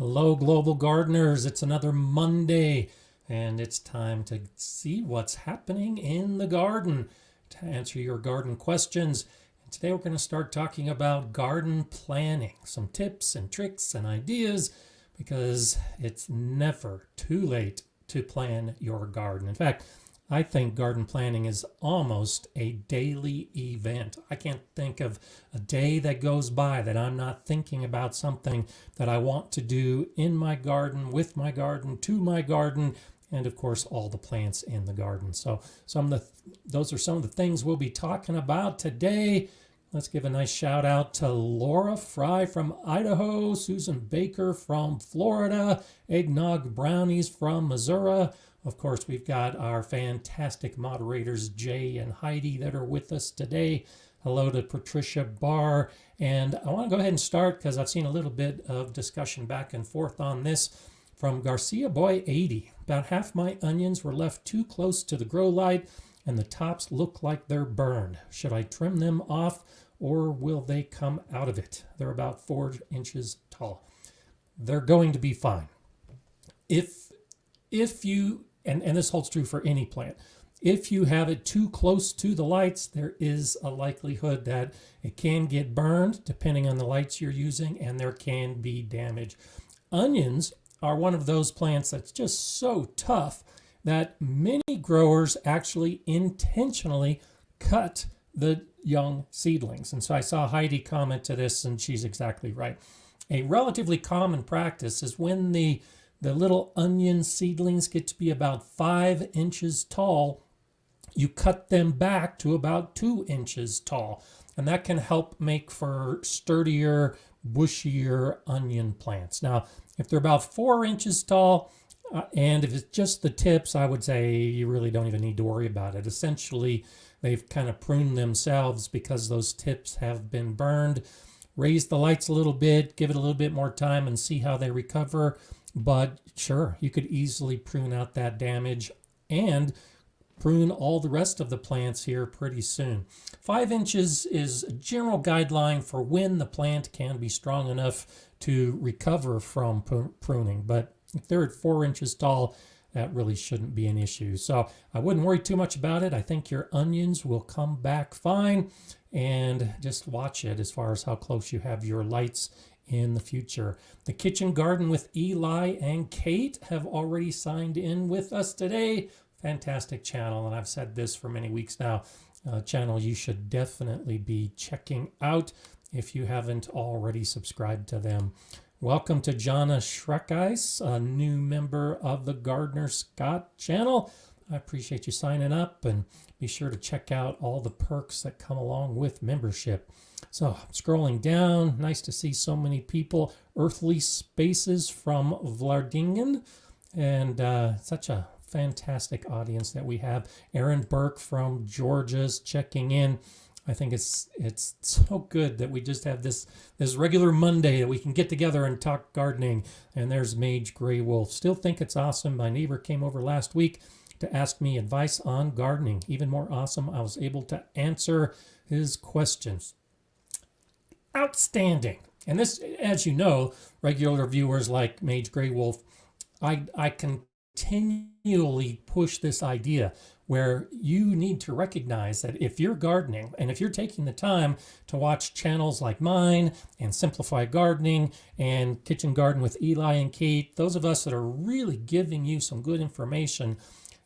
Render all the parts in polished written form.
Hello, global gardeners. It's another Monday, and it's time to see what's happening in the garden, to answer your garden questions. And today we're going to start talking about garden planning, some tips and tricks and ideas, because it's never too late to plan your garden. In fact, I think garden planning is almost a daily event. I can't think of a day that goes by that I'm not thinking about something that I want to do in my garden, with my garden, to my garden, and of course all the plants in the garden. So those are some of the things we'll be talking about today. Let's give a nice shout out to Laura Fry from Idaho, Susan Baker from Florida, Eggnog Brownies from Missouri. Of course, we've got our fantastic moderators, Jay and Heidi, that are with us today. Hello to Patricia Barr. And I want to go ahead and start because I've seen a little bit of discussion back and forth on this from Garcia Boy 80. About half my onions were left too close to the grow light and the tops look like they're burned. Should I trim them off or will they come out of it? They're about 4 inches tall. They're going to be fine. If you and this holds true for any plant. If you have it too close to the lights, there is a likelihood that it can get burned depending on the lights you're using, and there can be damage. Onions are one of those plants that's just so tough that many growers actually intentionally cut the young seedlings. And so I saw Heidi comment to this, and she's exactly right. A relatively common practice is when the little onion seedlings get to be about 5 inches tall, you cut them back to about 2 inches tall. And that can help make for sturdier, bushier onion plants. Now, if they're about 4 inches tall, and if it's just the tips, I would say you really don't even need to worry about it. Essentially, they've kind of pruned themselves because those tips have been burned. Raise the lights a little bit, give it a little bit more time and see how they recover. But sure, you could easily prune out that damage and prune all the rest of the plants here pretty soon. 5 inches is a general guideline for when the plant can be strong enough to recover from pruning. But if they're at 4 inches tall, that really shouldn't be an issue. So I wouldn't worry too much about it. I think your onions will come back fine, and just watch it as far as how close you have your lights in the future. The Kitchen Garden with Eli and Kate have already signed in with us today. Fantastic channel, and I've said this for many weeks now. Channel you should definitely be checking out if you haven't already subscribed to them. Welcome to Jana Shrekice, a new member of the Gardener Scott channel. I appreciate you signing up, and be sure to check out all the perks that come along with membership. So scrolling down, nice to see so many people. Earthly Spaces from Vlardingen, and such a fantastic audience that we have. Aaron Burke from Georgia's checking in. I think it's so good that we just have this regular Monday that we can get together and talk gardening. And there's Mage Gray Wolf. Still think it's awesome. My neighbor came over last week to ask me advice on gardening. Even more awesome, I was able to answer his questions. Outstanding. And this, as you know, regular viewers like Mage Gray Wolf, I continually push this idea where you need to recognize that if you're gardening and if you're taking the time to watch channels like mine and Simplify Gardening and Kitchen Garden with Eli and Kate, those of us that are really giving you some good information,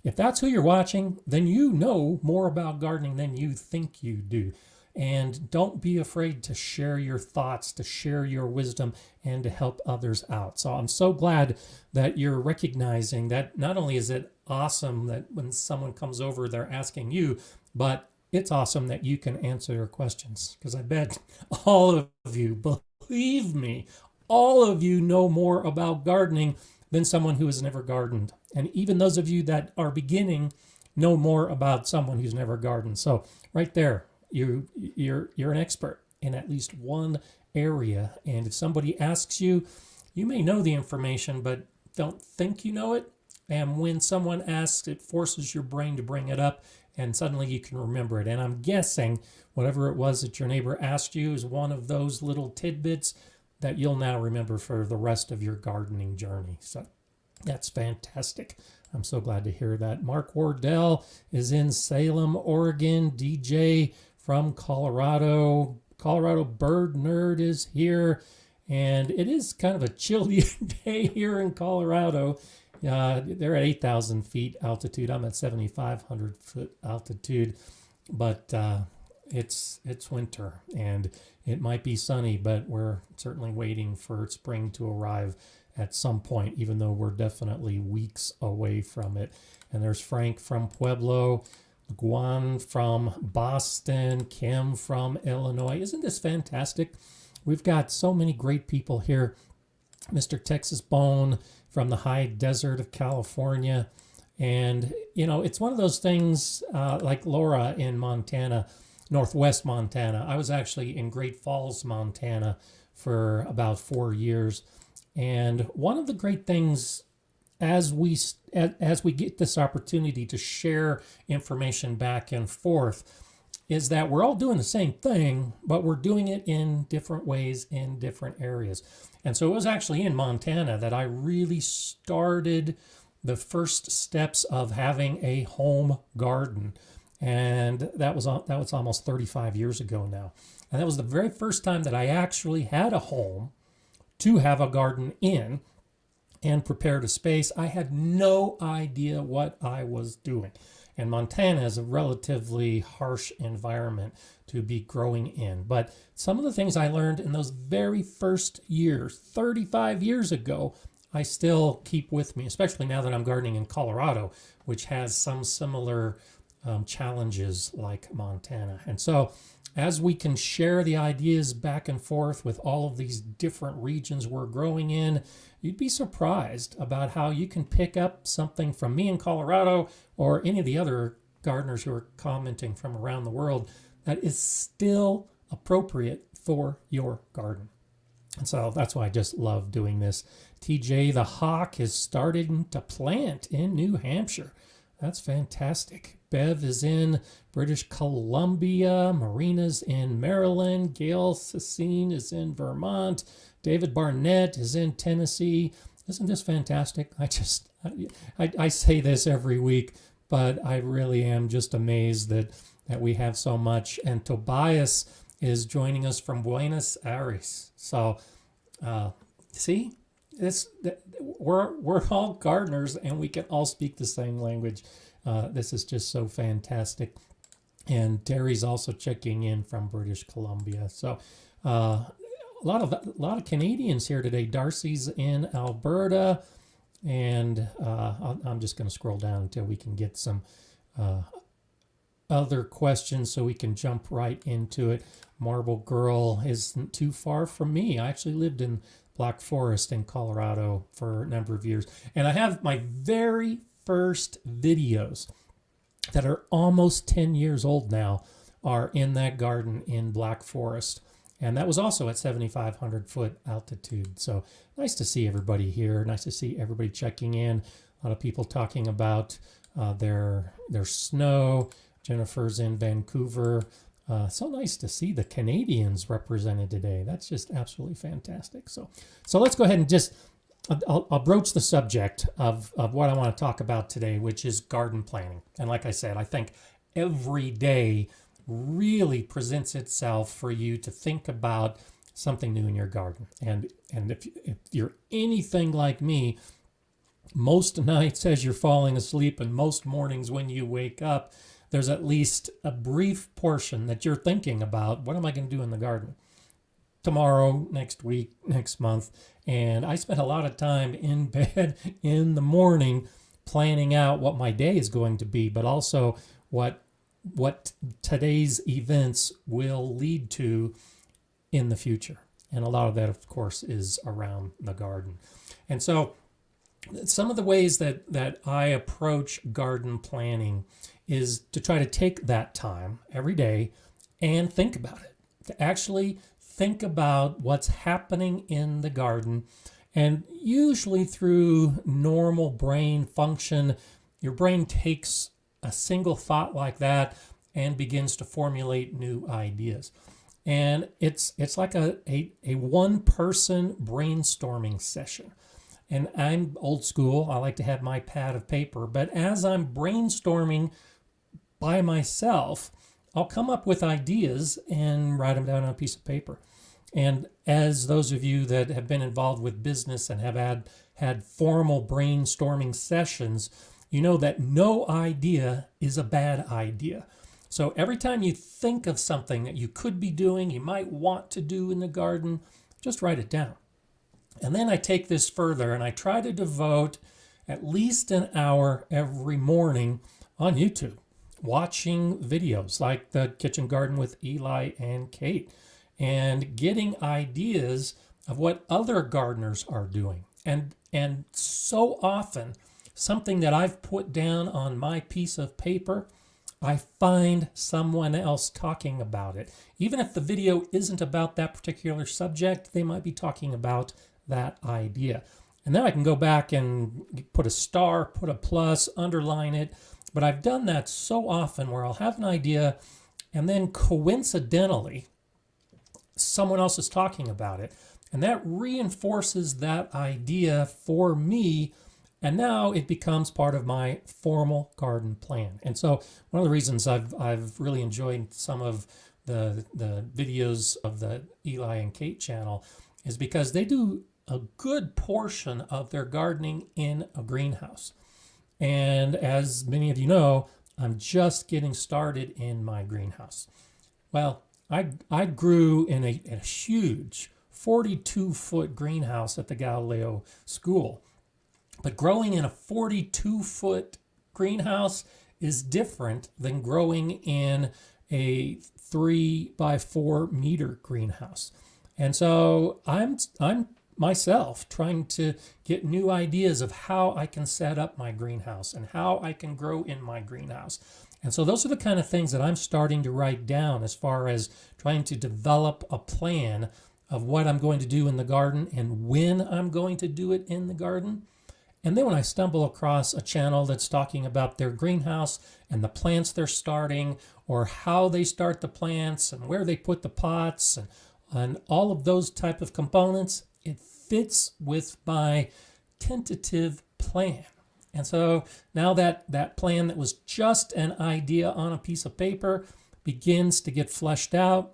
if that's who you're watching, then you know more about gardening than you think you do. And don't be afraid to share your thoughts, to share your wisdom, and to help others out. So I'm so glad that you're recognizing that not only is it awesome that when someone comes over, they're asking you, but it's awesome that you can answer their questions. Because I bet all of you, believe me, all of you know more about gardening than someone who has never gardened. And even those of you that are beginning know more about someone who's never gardened. So right there, you're an expert in at least one area, and if somebody asks you, you may know the information but don't think you know it, and when someone asks, it forces your brain to bring it up, and suddenly you can remember it. And I'm guessing whatever it was that your neighbor asked you is one of those little tidbits that you'll now remember for the rest of your gardening journey. So that's fantastic. I'm so glad to hear that. Mark Wardell is in Salem, Oregon. DJ from Colorado. Colorado Bird Nerd is here. And it is kind of a chilly day here in Colorado. They're at 8,000 feet altitude. I'm at 7,500 foot altitude. But it's winter, and it might be sunny, but we're certainly waiting for spring to arrive at some point, even though we're definitely weeks away from it. And there's Frank from Pueblo, Guan from Boston, Kim from Illinois. Isn't this fantastic? We've got so many great people here. Mr. Texas Bone from the high desert of California. And, you know, it's one of those things like Laura in Montana, Northwest Montana. I was actually in Great Falls, Montana for about 4 years. And one of the great things as we get this opportunity to share information back and forth is that we're all doing the same thing, but we're doing it in different ways in different areas. And so it was actually in Montana that I really started the first steps of having a home garden. And that was almost 35 years ago now. And that was the very first time that I actually had a home to have a garden in and prepared a space. I had no idea what I was doing. And Montana is a relatively harsh environment to be growing in. But some of the things I learned in those very first years, 35 years ago, I still keep with me, especially now that I'm gardening in Colorado, which has some similar challenges like Montana. And so as we can share the ideas back and forth with all of these different regions we're growing in, you'd be surprised about how you can pick up something from me in Colorado or any of the other gardeners who are commenting from around the world that is still appropriate for your garden. And so that's why I just love doing this. TJ the Hawk is starting to plant in New Hampshire. That's fantastic. Bev is in British Columbia. Marina's in Maryland. Gail Sassine is in Vermont. David Barnett is in Tennessee. Isn't this fantastic? I say this every week, but I really am just amazed that we have so much. And Tobias is joining us from Buenos Aires. So, see, we're all gardeners and we can all speak the same language. This is just so fantastic. And Terry's also checking in from British Columbia. So, a lot of Canadians here today. Darcy's in Alberta, and I'm just going to scroll down until we can get some other questions so we can jump right into it. Marble Girl isn't too far from me. I actually lived in Black Forest in Colorado for a number of years, and I have my very first videos that are almost 10 years old now are in that garden in Black Forest. And that was also at 7,500 foot altitude. So nice to see everybody here. Nice to see everybody checking in. A lot of people talking about their snow. Jennifer's in Vancouver. So nice to see the Canadians represented today. That's just absolutely fantastic. So let's go ahead and just, I'll broach the subject of what I want to talk about today, which is garden planning. And like I said, I think every day really presents itself for you to think about something new in your garden. And if you're anything like me, most nights as you're falling asleep and most mornings when you wake up, there's at least a brief portion that you're thinking about, what am I going to do in the garden tomorrow, next week, next month? And I spent a lot of time in bed in the morning planning out what my day is going to be, but also what today's events will lead to in the future. And a lot of that, of course, is around the garden. And so some of the ways that I approach garden planning is to try to take that time every day and think about it, to actually think about what's happening in the garden. And usually through normal brain function, your brain takes a single thought like that and begins to formulate new ideas. And it's like a one-person brainstorming session. And I'm old school. I like to have my pad of paper. But as I'm brainstorming by myself, I'll come up with ideas and write them down on a piece of paper. And as those of you that have been involved with business and have had formal brainstorming sessions, you know that no idea is a bad idea. So every time you think of something that you could be doing, you might want to do in the garden, just write it down. And then I take this further and I try to devote at least an hour every morning on YouTube, watching videos like the Kitchen Garden with Eli and Kate, and getting ideas of what other gardeners are doing. And so often, something that I've put down on my piece of paper, I find someone else talking about it. Even if the video isn't about that particular subject, they might be talking about that idea. And then I can go back and put a star, put a plus, underline it. But I've done that so often where I'll have an idea and then coincidentally, someone else is talking about it. And that reinforces that idea for me. And now it becomes part of my formal garden plan. And so one of the reasons I've really enjoyed some of the videos of the Eli and Kate channel is because they do a good portion of their gardening in a greenhouse. And as many of you know, I'm just getting started in my greenhouse. Well, I grew in a huge 42-foot greenhouse at the Galileo School. But growing in a 42-foot greenhouse is different than growing in a 3-by-4-meter greenhouse. And so I'm myself trying to get new ideas of how I can set up my greenhouse and how I can grow in my greenhouse. And so those are the kind of things that I'm starting to write down as far as trying to develop a plan of what I'm going to do in the garden and when I'm going to do it in the garden. And then when I stumble across a channel that's talking about their greenhouse and the plants they're starting, or how they start the plants and where they put the pots and all of those type of components, it fits with my tentative plan. And so now that plan that was just an idea on a piece of paper begins to get fleshed out,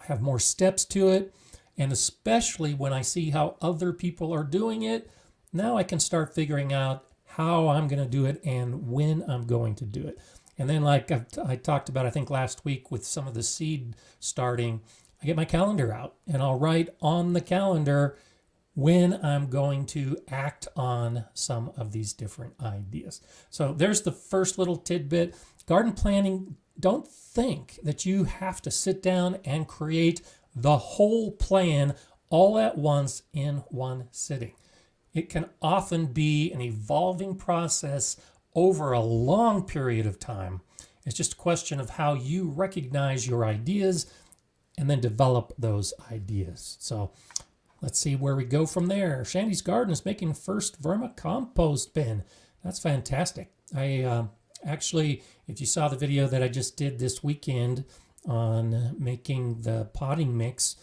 have more steps to it, and especially when I see how other people are doing it, now I can start figuring out how I'm going to do it and when I'm going to do it. And then like I talked about, I think last week with some of the seed starting, I get my calendar out and I'll write on the calendar when I'm going to act on some of these different ideas. So there's the first little tidbit. Garden planning, don't think that you have to sit down and create the whole plan all at once in one sitting. It can often be an evolving process over a long period of time. It's just a question of how you recognize your ideas and then develop those ideas. So let's see where we go from there. Shandy's Garden is making first vermicompost bin. That's fantastic. I actually, if you saw the video that I just did this weekend on making the potting mix,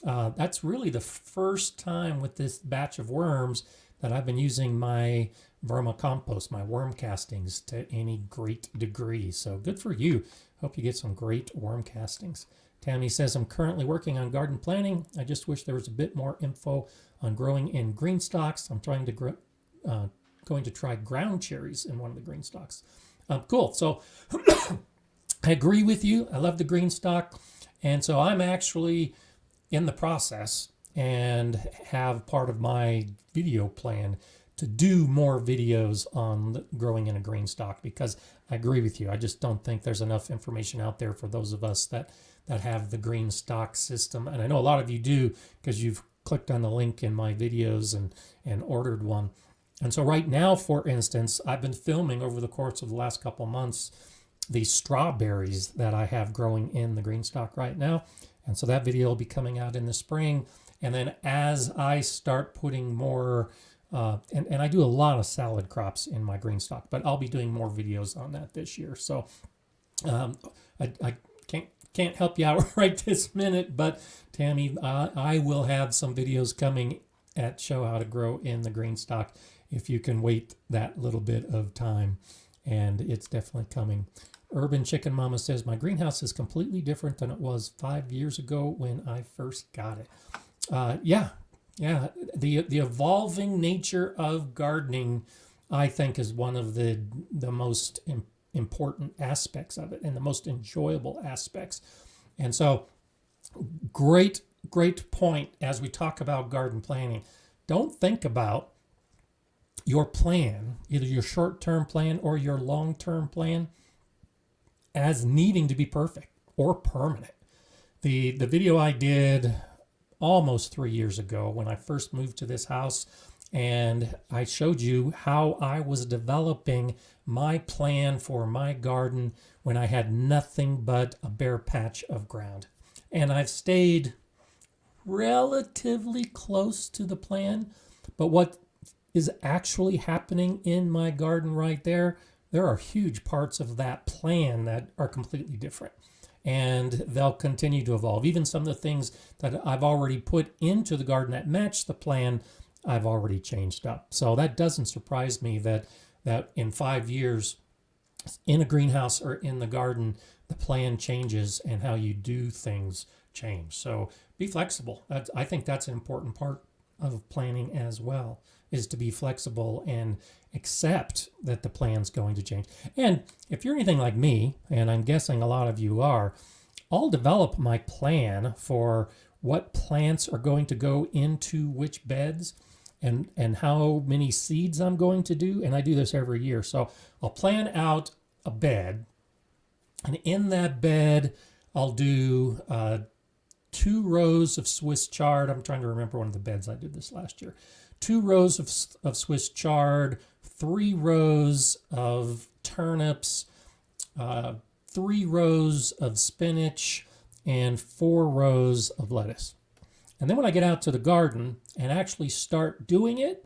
that's really the first time with this batch of worms that I've been using my vermicompost, my worm castings, to any great degree. So good for you. Hope you get some great worm castings. Tammy says, I'm currently working on garden planning. I just wish there was a bit more info on growing in GreenStalks. I'm trying to going to try ground cherries in one of the GreenStalks. Cool. So I agree with you. I love the GreenStalk. And so I'm actually in the process and have part of my video plan to do more videos on growing in a GreenStalk, because I agree with you. I just don't think there's enough information out there for those of us that have the GreenStalk system. And I know a lot of you do, because you've clicked on the link in my videos and ordered one. And so right now, for instance, I've been filming over the course of the last couple of months the strawberries that I have growing in the GreenStalk right now. And so that video will be coming out in the spring. And then as I start putting more, and I do a lot of salad crops in my GreenStalk, but I'll be doing more videos on that this year. So I can't help you out right this minute, but Tammy, I will have some videos coming at Show How to Grow in the GreenStalk if you can wait that little bit of time, and it's definitely coming. Urban Chicken Mama says, my greenhouse is completely different than it was 5 years ago when I first got it. Yeah, the evolving nature of gardening, I think, is one of the most important aspects of it and the most enjoyable aspects. And so great point as we talk about garden planning. Don't think about your plan, either your short-term plan or your long-term plan, as needing to be perfect or permanent. The video I did almost 3 years ago when I first moved to this house, and I showed you how I was developing my plan for my garden when I had nothing but a bare patch of ground. And I've stayed relatively close to the plan, but what is actually happening in my garden right there are huge parts of that plan that are completely different. And they'll continue to evolve. Even some of the things that I've already put into the garden that match the plan, I've already changed up. So that doesn't surprise me that in 5 years in a greenhouse or in the garden, the plan changes and how you do things change. So be flexible. I think that's an important part of planning as well, is to be flexible and accept that the plan's going to change. And if you're anything like me, and I'm guessing a lot of you are, I'll develop my plan for what plants are going to go into which beds and how many seeds I'm going to do. And I do this every year. So I'll plan out a bed, and in that bed, I'll do 2 rows of Swiss chard. I'm trying to remember one of the beds I did this last year. 2 rows of Swiss chard, 3 rows of turnips, 3 rows of spinach, and 4 rows of lettuce. And then when I get out to the garden and actually start doing it,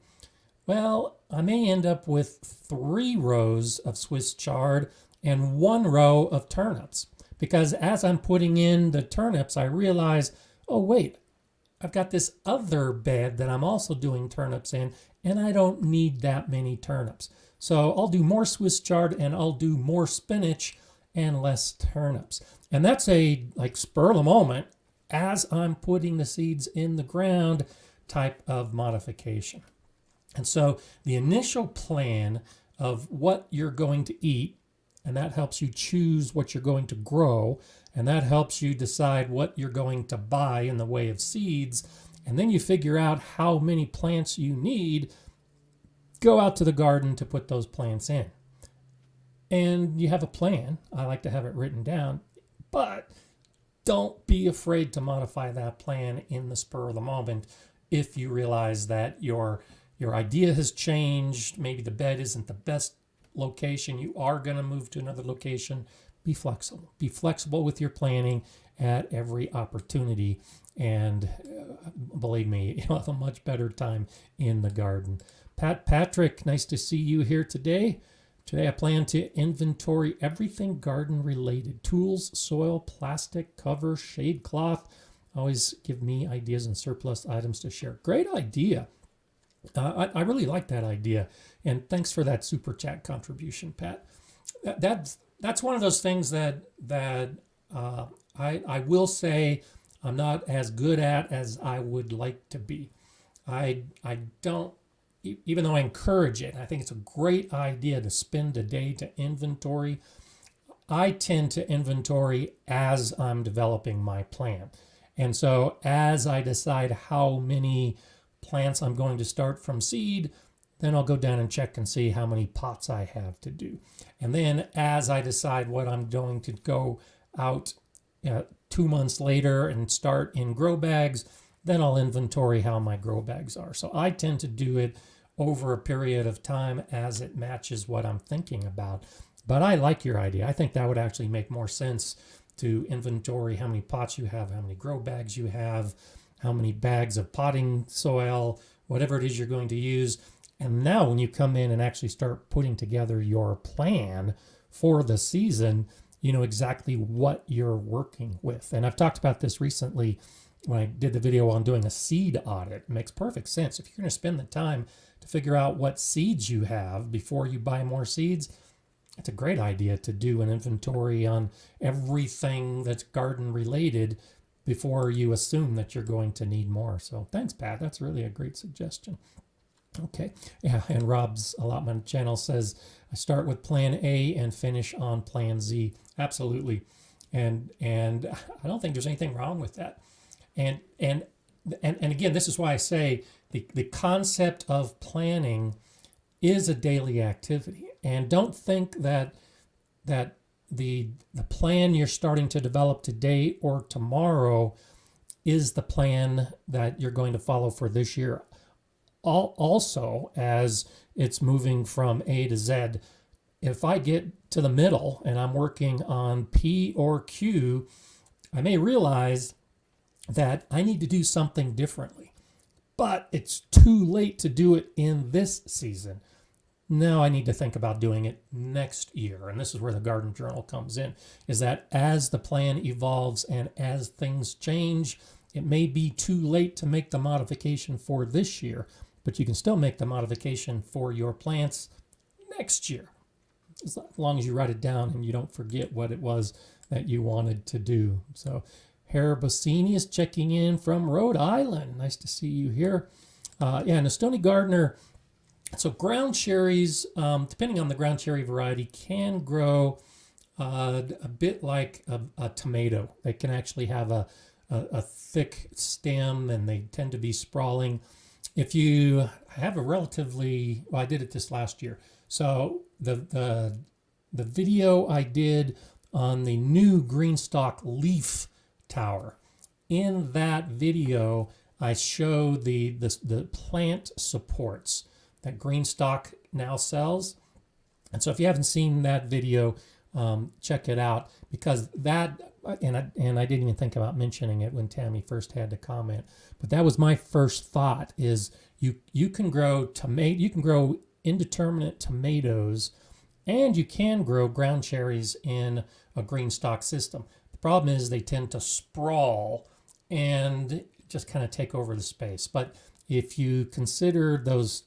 well, I may end up with 3 rows of Swiss chard and 1 row of turnips. Because as I'm putting in the turnips, I realize, oh wait, I've got this other bed that I'm also doing turnips in, and I don't need that many turnips. So I'll do more Swiss chard and I'll do more spinach and less turnips. And that's a spur of the moment, as I'm putting the seeds in the ground type of modification. And so the initial plan of what you're going to eat, and that helps you choose what you're going to grow, and that helps you decide what you're going to buy in the way of seeds, and then you figure out how many plants you need, go out to the garden to put those plants in. And you have a plan. I like to have it written down, but don't be afraid to modify that plan in the spur of the moment if you realize that your idea has changed. Maybe the bed isn't the best location. You are going to move to another location. Be flexible. Be flexible with your planning at every opportunity. And believe me, you'll have a much better time in the garden. Patrick, nice to see you here today. Today I plan to inventory everything garden related. Tools, soil, plastic, cover, shade cloth. Always give me ideas and surplus items to share. Great idea. I really like that idea. And thanks for that super chat contribution, Pat. That's one of those things that I will say I'm not as good at as I would like to be. I don't, even though I encourage it, I think it's a great idea to spend a day to inventory. I tend to inventory as I'm developing my plan. And so as I decide how many plants I'm going to start from seed, then I'll go down and check and see how many pots I have to do. And then as I decide what I'm going to go out 2 months later and start in grow bags, then I'll inventory how my grow bags are. So I tend to do it over a period of time as it matches what I'm thinking about. But I like your idea. I think that would actually make more sense to inventory how many pots you have, how many grow bags you have, how many bags of potting soil, whatever it is you're going to use. And now when you come in and actually start putting together your plan for the season, you know exactly what you're working with. And I've talked about this recently when I did the video on doing a seed audit. It makes perfect sense. If you're going to spend the time to figure out what seeds you have before you buy more seeds, it's a great idea to do an inventory on everything that's garden related before you assume that you're going to need more. So thanks, Pat. That's really a great suggestion. Okay, yeah, and Rob's allotment channel says, I start with plan A and finish on plan Z. Absolutely. And I don't think there's anything wrong with that. And again, this is why I say the concept of planning is a daily activity. And don't think that the plan you're starting to develop today or tomorrow is the plan that you're going to follow for this year. Also, as it's moving from A to Z, if I get to the middle and I'm working on P or Q, I may realize that I need to do something differently, but it's too late to do it in this season. Now I need to think about doing it next year. And this is where the garden journal comes in, is that as the plan evolves and as things change, it may be too late to make the modification for this year, but you can still make the modification for your plants next year, as long as you write it down and you don't forget what it was that you wanted to do. So Hera Bossini is checking in from Rhode Island. Nice to see you here. Yeah, and a Stony Gardener. So ground cherries, depending on the ground cherry variety, can grow a bit like a tomato. They can actually have a thick stem, and they tend to be sprawling. If you have a relatively, well, I did it this last year. So the video I did on the new GreenStalk leaf tower, in that video, I show the plant supports that GreenStalk now sells. And so if you haven't seen that video, check it out, because that, and I didn't even think about mentioning it when Tammy first had to comment, but that was my first thought, is you can grow indeterminate tomatoes, and you can grow ground cherries in a GreenStalk system. The problem is they tend to sprawl and just kind of take over the space. But if you consider those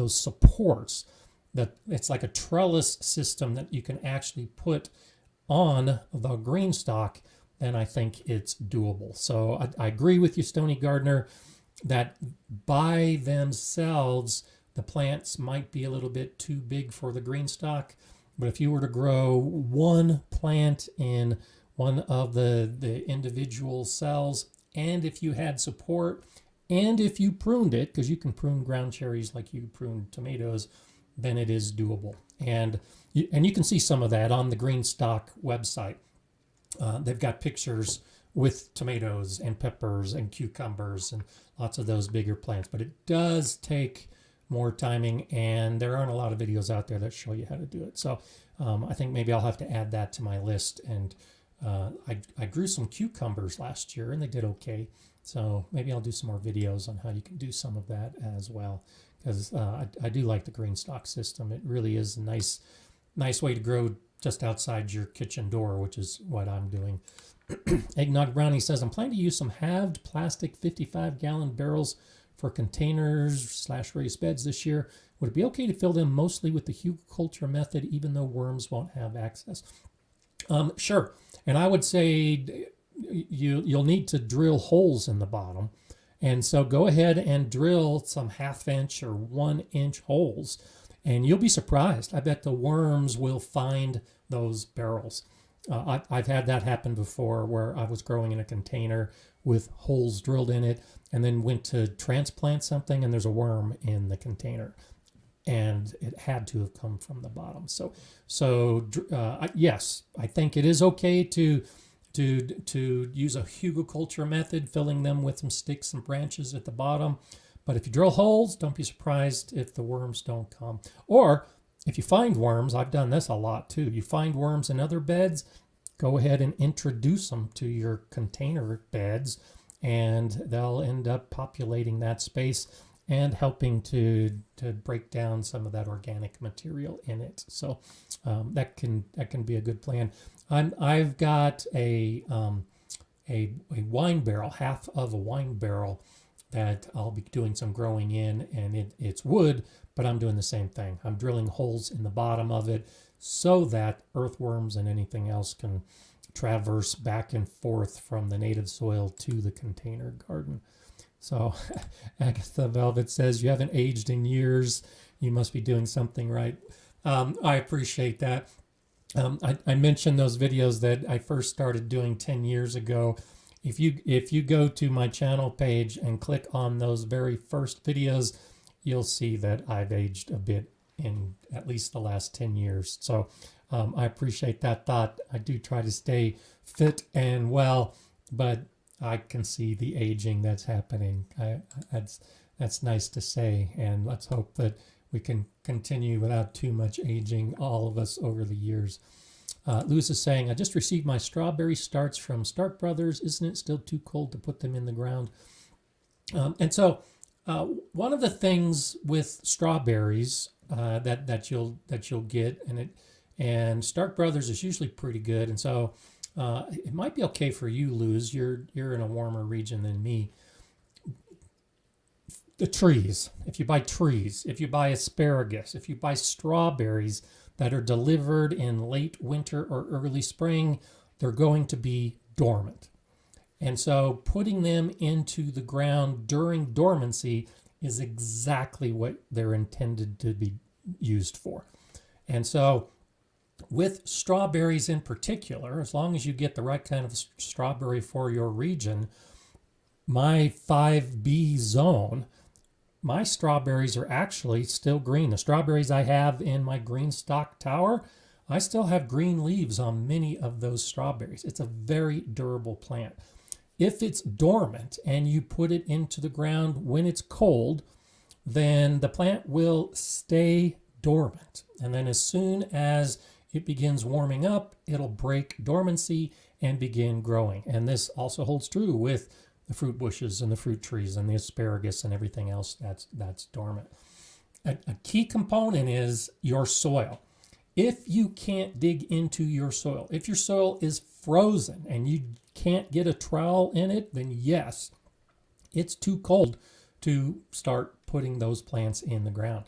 supports, that it's like a trellis system that you can actually put on the GreenStalk, then I think it's doable. So I agree with you, Stony Gardener, that by themselves the plants might be a little bit too big for the GreenStalk. But if you were to grow one plant in one of the individual cells, and if you had support, and if you pruned it, because you can prune ground cherries like you prune tomatoes, then it is doable. And you can see some of that on the GreenStalk website. They've got pictures with tomatoes and peppers and cucumbers and lots of those bigger plants. But it does take more timing, and there aren't a lot of videos out there that show you how to do it. So I think maybe I'll have to add that to my list. And I grew some cucumbers last year, and they did okay. So maybe I'll do some more videos on how you can do some of that as well, because I do like the GreenStalk system. It really is a nice way to grow just outside your kitchen door, which is what I'm doing. Eggnog Brownie says, I'm planning to use some halved plastic 55-gallon barrels for containers / raised beds this year. Would it be okay to fill them mostly with the Hugelkultur method, even though worms won't have access? Sure. And I would say you'll need to drill holes in the bottom. And so go ahead and drill some 1/2 inch or 1 inch holes, and you'll be surprised. I bet the worms will find those barrels. I've had that happen before, where I was growing in a container with holes drilled in it, and then went to transplant something, and there's a worm in the container, and it had to have come from the bottom. So yes, I think it is okay to use a Hugelkultur method, filling them with some sticks and branches at the bottom. But if you drill holes, don't be surprised if the worms don't come. Or if you find worms, I've done this a lot too. You find worms in other beds, go ahead and introduce them to your container beds, and they'll end up populating that space and helping to break down some of that organic material in it. So that can be a good plan. I've got a wine barrel, half of a wine barrel that I'll be doing some growing in, and it's wood, but I'm doing the same thing. I'm drilling holes in the bottom of it so that earthworms and anything else can traverse back and forth from the native soil to the container garden. So Agatha Velvet says, you haven't aged in years. You must be doing something right. I appreciate that. I mentioned those videos that I first started doing 10 years ago. If you go to my channel page and click on those very first videos, you'll see that I've aged a bit in at least the last 10 years. So I appreciate that thought. I do try to stay fit and well, but I can see the aging that's happening. That's nice to say, and let's hope that we can continue without too much aging, all of us, over the years. Lewis is saying, I just received my strawberry starts from Stark Brothers. Isn't it still too cold to put them in the ground? And so one of the things with strawberries that you'll get, and Stark Brothers is usually pretty good, and so it might be okay for you, Luz. You're in a warmer region than me. The trees, if you buy asparagus, if you buy strawberries that are delivered in late winter or early spring, they're going to be dormant. And so putting them into the ground during dormancy is exactly what they're intended to be used for. And so with strawberries in particular, as long as you get the right kind of strawberry for your region, my 5B zone, my strawberries are actually still green. The strawberries I have in my GreenStalk tower, I still have green leaves on many of those strawberries. It's a very durable plant. If it's dormant and you put it into the ground when it's cold, then the plant will stay dormant. And then as soon as it begins warming up, it'll break dormancy and begin growing. And this also holds true with the fruit bushes and the fruit trees and the asparagus and everything else that's dormant. A key component is your soil. If you can't dig into your soil, if your soil is frozen and you can't get a trowel in it, then yes, it's too cold to start putting those plants in the ground.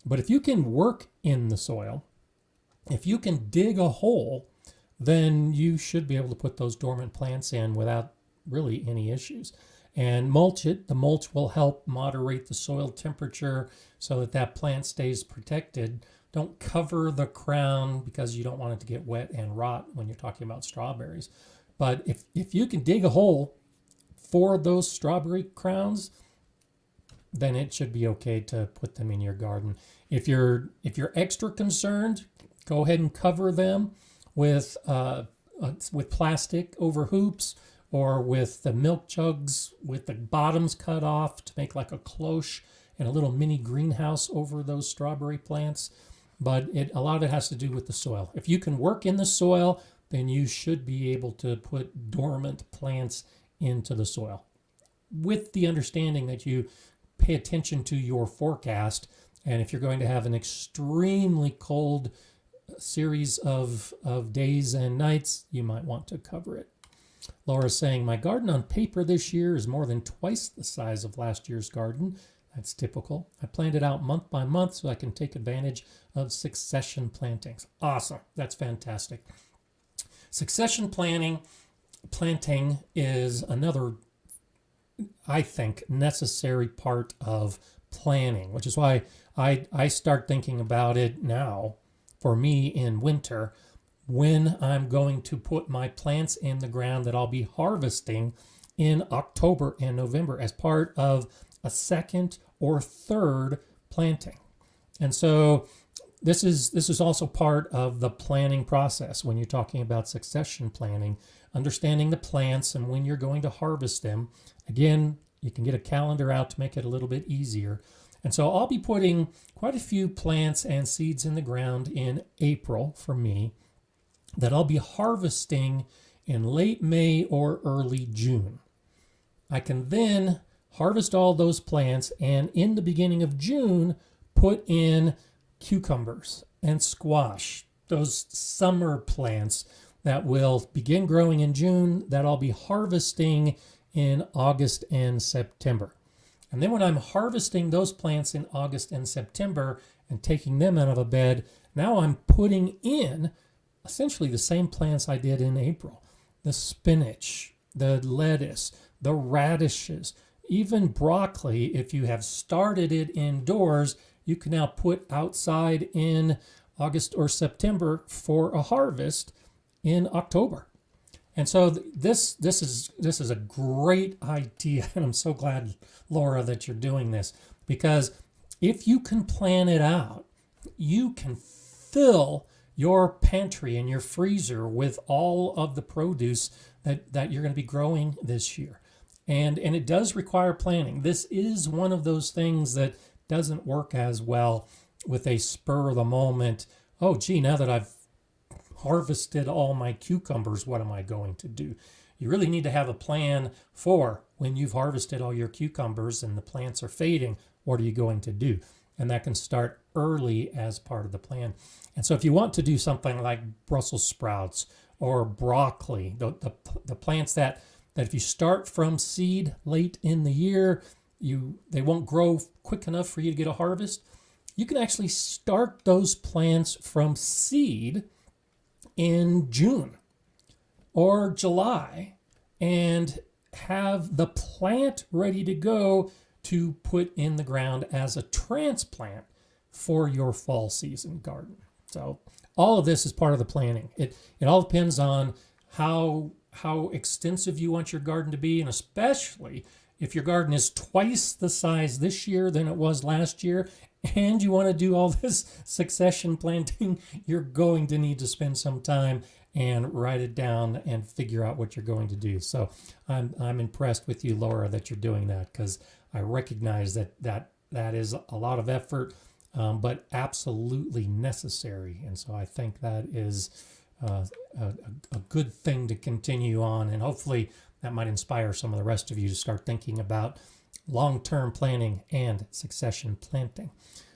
But if you can work in the soil, if you can dig a hole, then you should be able to put those dormant plants in without really any issues. And mulch it. The mulch will help moderate the soil temperature so that that plant stays protected. Don't cover the crown because you don't want it to get wet and rot when you're talking about strawberries. But if you can dig a hole for those strawberry crowns, then it should be okay to put them in your garden. If you're extra concerned, go ahead and cover them with plastic over hoops, or with the milk jugs with the bottoms cut off to make like a cloche and a little mini greenhouse over those strawberry plants. But a lot of it has to do with the soil. If you can work in the soil, then you should be able to put dormant plants into the soil, with the understanding that you pay attention to your forecast. And if you're going to have an extremely cold series of days and nights, you might want to cover it. Laura's saying, my garden on paper this year is more than twice the size of last year's garden. That's typical. I planned it out month by month so I can take advantage of succession plantings. Awesome. That's fantastic. Succession planting is another, I think, necessary part of planning, which is why I start thinking about it now for me in winter, when I'm going to put my plants in the ground that I'll be harvesting in October and November as part of a second or third planting. And so this is also part of the planning process when you're talking about succession planning, understanding the plants and when you're going to harvest them. Again, you can get a calendar out to make it a little bit easier. And so I'll be putting quite a few plants and seeds in the ground in April for me that I'll be harvesting in late May or early June. I can then harvest all those plants and in the beginning of June put in cucumbers and squash, those summer plants that will begin growing in June that I'll be harvesting in August and September. And then when I'm harvesting those plants in August and September and taking them out of a bed, now I'm putting in essentially the same plants I did in April. The spinach, the lettuce, the radishes, even broccoli. If you have started it indoors, you can now put outside in August or September for a harvest in October. And so this is a great idea, and I'm so glad, Laura, that you're doing this, because if you can plan it out, you can fill your pantry and your freezer with all of the produce that you're going to be growing this year. And it does require planning. This is one of those things that doesn't work as well with a spur of the moment. Oh, gee, now that I've harvested all my cucumbers, what am I going to do? You really need to have a plan for when you've harvested all your cucumbers and the plants are fading, what are you going to do? And that can start early as part of the plan. And so if you want to do something like Brussels sprouts or broccoli, the plants that if you start from seed late in the year, they won't grow quick enough for you to get a harvest. You can actually start those plants from seed in June or July and have the plant ready to go to put in the ground as a transplant for your fall season garden. So all of this is part of the planning. It all depends on how extensive you want your garden to be, and especially if your garden is twice the size this year than it was last year, and you want to do all this succession planting, you're going to need to spend some time and write it down and figure out what you're going to do. So I'm impressed with you, Laura, that you're doing that, because I recognize that is a lot of effort, but absolutely necessary. And so I think that is a good thing to continue on, and hopefully that might inspire some of the rest of you to start thinking about long-term planning and succession planting.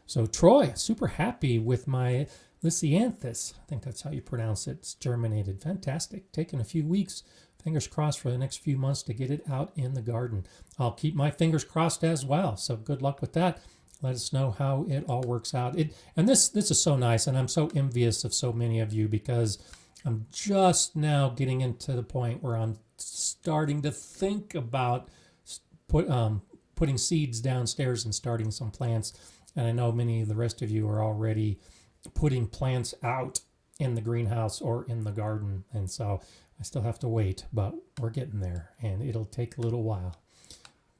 So Troy, super happy with my Lysianthus. I think that's how you pronounce it. It's germinated. Fantastic. Taking a few weeks, fingers crossed for the next few months to get it out in the garden. I'll keep my fingers crossed as well. So good luck with that. Let us know how it all works out. And this is so nice, and I'm so envious of so many of you, because I'm just now getting into the point where I'm starting to think about putting seeds downstairs and starting some plants. And I know many of the rest of you are already putting plants out in the greenhouse or in the garden. And so I still have to wait, but we're getting there, and it'll take a little while.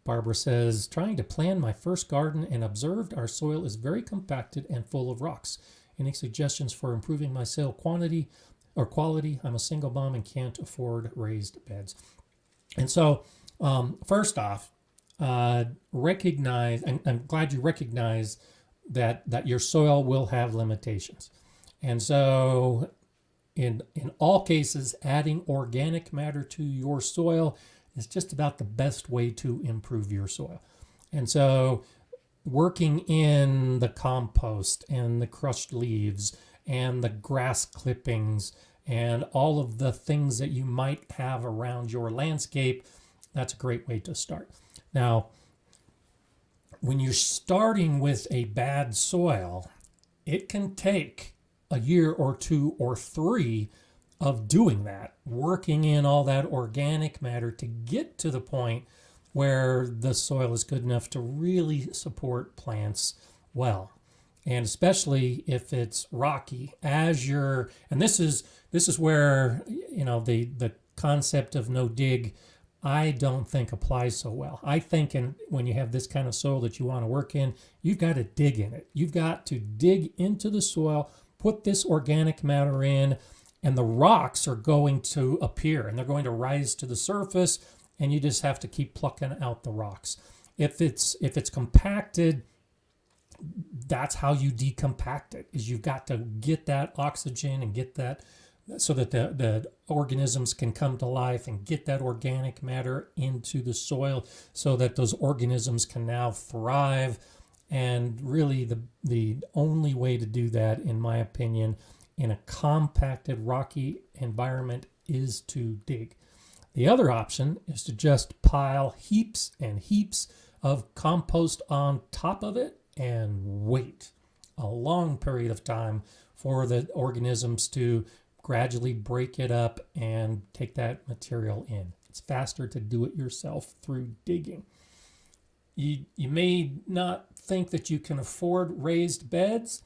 Barbara says, trying to plan my first garden and observed our soil is very compacted and full of rocks. Any suggestions for improving my soil quantity or quality? I'm a single mom and can't afford raised beds. And so first off, recognize, and I'm glad you recognize that your soil will have limitations. And so in all cases, adding organic matter to your soil is just about the best way to improve your soil. And so working in the compost and the crushed leaves and the grass clippings and all of the things that you might have around your landscape, that's a great way to start. Now, when you're starting with a bad soil, it can take a year or two or three of doing that, working in all that organic matter to get to the point where the soil is good enough to really support plants well. And especially if it's rocky, and this is where, the concept of no dig, I don't think applies so well. I think when you have this kind of soil that you want to work in, you've got to dig in it. You've got to dig into the soil, put this organic matter in, and the rocks are going to appear and they're going to rise to the surface, and you just have to keep plucking out the rocks. If it's compacted, that's how you decompact it, is you've got to get that oxygen and get that so that the organisms can come to life and get that organic matter into the soil so that those organisms can now thrive. And really the only way to do that, in my opinion, in a compacted rocky environment is to dig. The other option is to just pile heaps and heaps of compost on top of it and wait a long period of time for the organisms to gradually break it up and take that material in. It's faster to do it yourself through digging. You may not think that you can afford raised beds,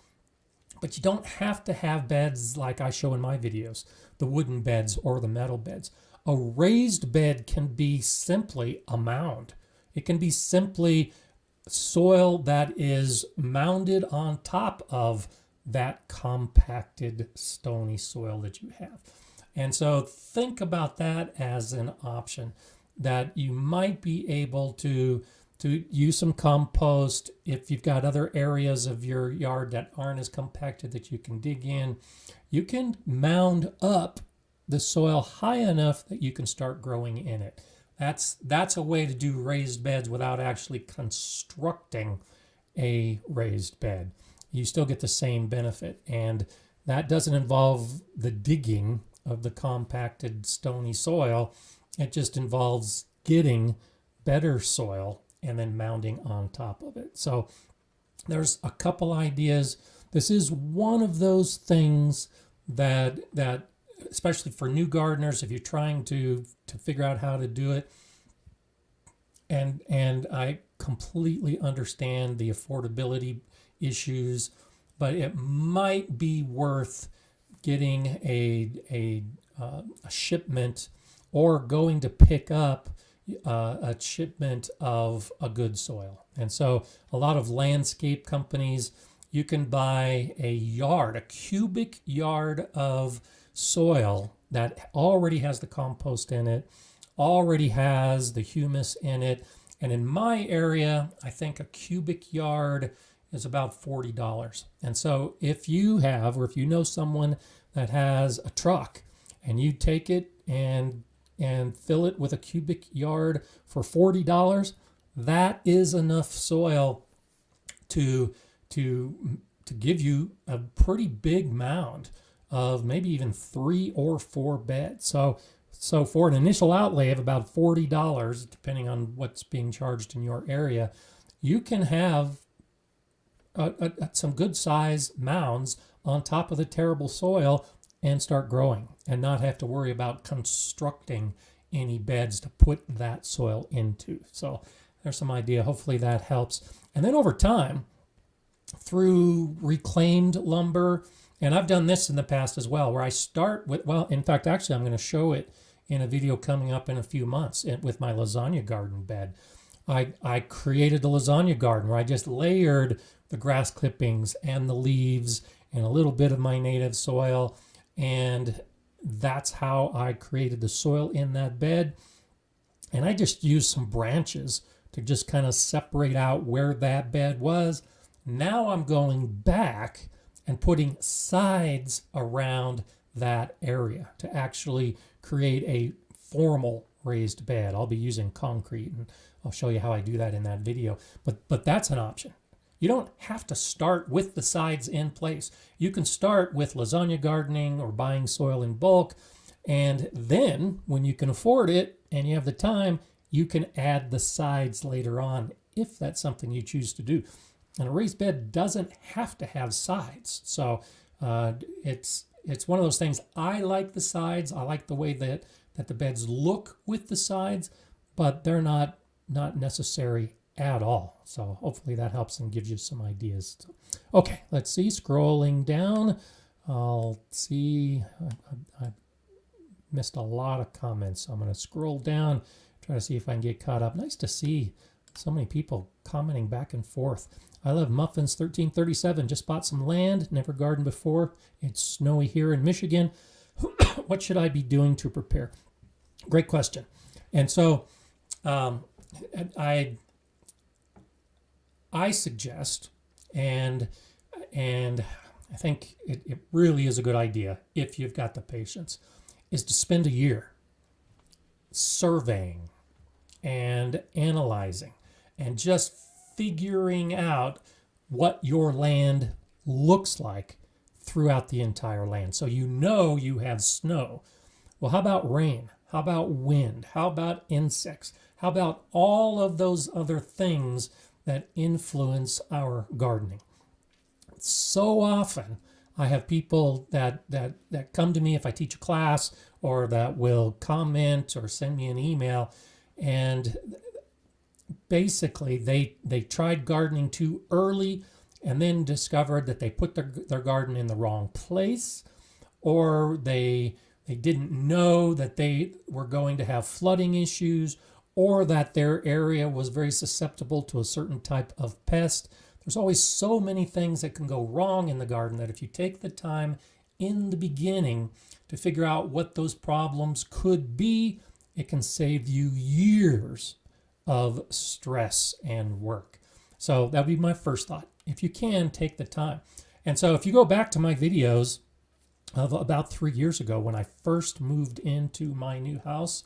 but you don't have to have beds like I show in my videos, the wooden beds or the metal beds. A raised bed can be simply a mound. It can be simply soil that is mounded on top of that compacted stony soil that you have. And so think about that as an option, that you might be able to use some compost if you've got other areas of your yard that aren't as compacted that you can dig in. You can mound up the soil high enough that you can start growing in it. That's a way to do raised beds without actually constructing a raised bed. You still get the same benefit, and that doesn't involve the digging of the compacted stony soil. It just involves getting better soil and then mounding on top of it. So there's a couple ideas. This is one of those things that especially for new gardeners, if you're trying to figure out how to do it, and I completely understand the affordability issues, but it might be worth getting a shipment or going to pick up a shipment of a good soil. And so a lot of landscape companies, you can buy a cubic yard of soil that already has the compost in it, already has the humus in it. And in my area, I think a cubic yard is about $40. And so if you have, or if you know someone that has a truck and you take it and fill it with a cubic yard for $40, that is enough soil to give you a pretty big mound of maybe even 3 or 4 beds. So for an initial outlay of about $40, depending on what's being charged in your area, you can have some good size mounds on top of the terrible soil and start growing and not have to worry about constructing any beds to put that soil into. So there's some idea. Hopefully that helps. And then over time, through reclaimed lumber, and I've done this in the past as well, where I start with, well, in fact, actually, I'm going to show it in a video coming up in a few months with my lasagna garden bed. I created a lasagna garden where I just layered the grass clippings and the leaves and a little bit of my native soil, and that's how I created the soil in that bed. And I just used some branches to just kind of separate out where that bed was. Now I'm going back and putting sides around that area to actually create a formal raised bed. I'll be using concrete, and I'll show you how I do that in that video. But that's an option. You don't have to start with the sides in place. You can start with lasagna gardening or buying soil in bulk, and then when you can afford it and you have the time, you can add the sides later on if that's something you choose to do. And a raised bed doesn't have to have sides. So it's one of those things. I like the sides. I like the way that the beds look with the sides, but they're not necessary at all. So hopefully that helps and gives you some ideas. So, okay, let's see. Scrolling down, I'll see. I missed a lot of comments, so I'm going to scroll down, try to see if I can get caught up. Nice to see so many people commenting back and forth. I love Muffins 1337. Just bought some land, never gardened before. It's snowy here in Michigan. What should I be doing to prepare? Great question. And so I suggest, and I think it really is a good idea if you've got the patience, is to spend a year surveying and analyzing and just figuring out what your land looks like throughout the entire land. So you know you have snow. Well, how about rain? How about wind? How about insects? How about all of those other things that influence our gardening? So often I have people that come to me if I teach a class, or that will comment or send me an email, and basically they tried gardening too early and then discovered that they put their garden in the wrong place, or they didn't know that they were going to have flooding issues, or that their area was very susceptible to a certain type of pest. There's always so many things that can go wrong in the garden that if you take the time in the beginning to figure out what those problems could be, it can save you years of stress and work. So that would be my first thought. If you can, take the time. And so if you go back to my videos of about 3 years ago when I first moved into my new house,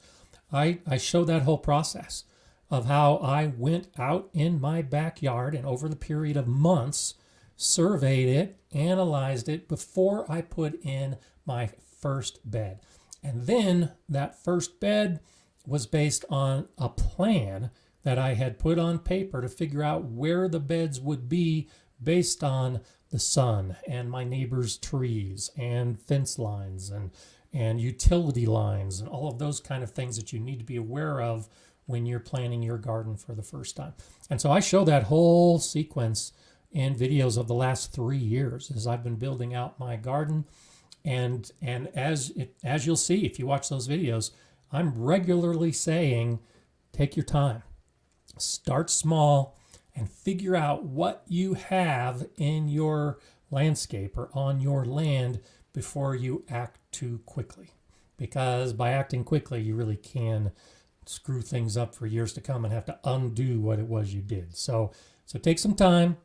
I show that whole process of how I went out in my backyard and over the period of months surveyed it, analyzed it before I put in my first bed. And then that first bed was based on a plan that I had put on paper to figure out where the beds would be based on the sun and my neighbor's trees and fence lines and utility lines and all of those kind of things that you need to be aware of when you're planning your garden for the first time. And so I show that whole sequence in videos of the last 3 years as I've been building out my garden. And as you'll see, if you watch those videos, I'm regularly saying, take your time, start small, and figure out what you have in your landscape or on your land before you act too quickly. Because by acting quickly, you really can screw things up for years to come and have to undo what it was you did. So take some time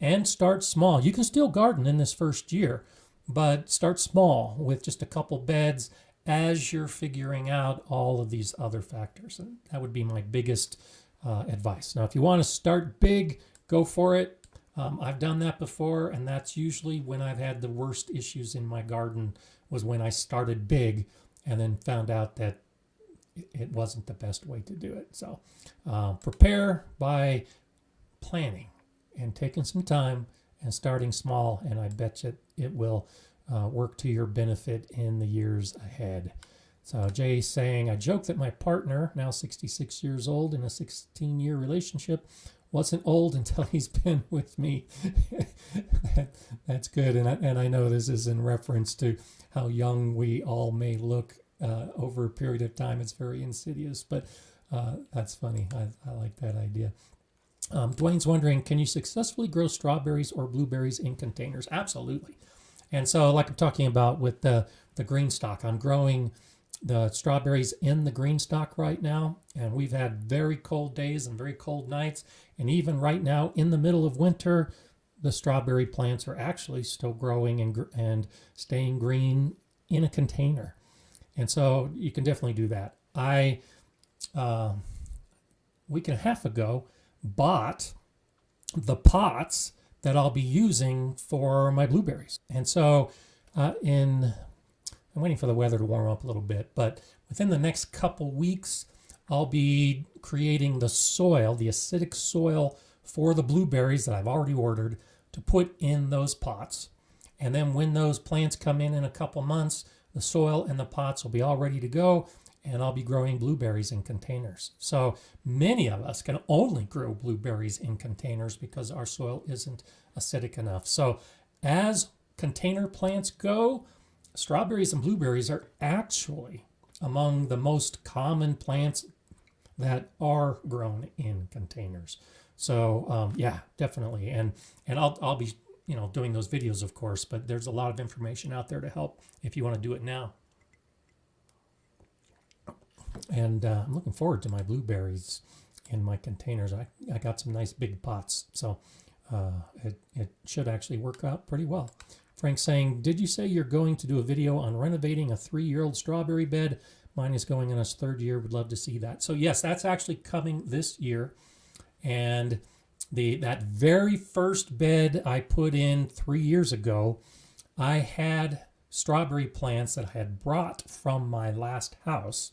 and start small. You can still garden in this first year, but start small with just a couple beds as you're figuring out all of these other factors. And that would be my biggest advice. Now, if you want to start big, go for it. I've done that before, and that's usually when I've had the worst issues in my garden, was when I started big and then found out that it wasn't the best way to do it. So prepare by planning and taking some time and starting small, and I bet you it will work to your benefit in the years ahead. So Jay's saying, I joke that my partner, now 66 years old in a 16-year relationship, wasn't old until he's been with me. That's good. And I know this is in reference to how young we all may look over a period of time. It's very insidious, but that's funny. I like that idea. Dwayne's wondering, can you successfully grow strawberries or blueberries in containers? Absolutely. And so like I'm talking about with the GreenStalk, I'm growing the strawberries in the GreenStalk right now. And we've had very cold days and very cold nights. And even right now in the middle of winter, the strawberry plants are actually still growing and staying green in a container. And so you can definitely do that. I, a week and a half ago, bought the pots that I'll be using for my blueberries. And so I'm waiting for the weather to warm up a little bit, but within the next couple weeks, I'll be creating the soil, the acidic soil for the blueberries that I've already ordered to put in those pots. And then when those plants come in a couple months, the soil and the pots will be all ready to go, and I'll be growing blueberries in containers. So many of us can only grow blueberries in containers because our soil isn't acidic enough. So as container plants go, strawberries and blueberries are actually among the most common plants that are grown in containers. So yeah, definitely. And I'll be doing those videos, of course, but there's a lot of information out there to help if you want to do it now. And I'm looking forward to my blueberries in my containers. I got some nice big pots, so it should actually work out pretty well. Frank's saying, did you say you're going to do a video on renovating a 3-year-old strawberry bed? Mine is going in its 3rd year. Would love to see that. So yes, that's actually coming this year. And that very first bed I put in 3 years ago, I had strawberry plants that I had brought from my last house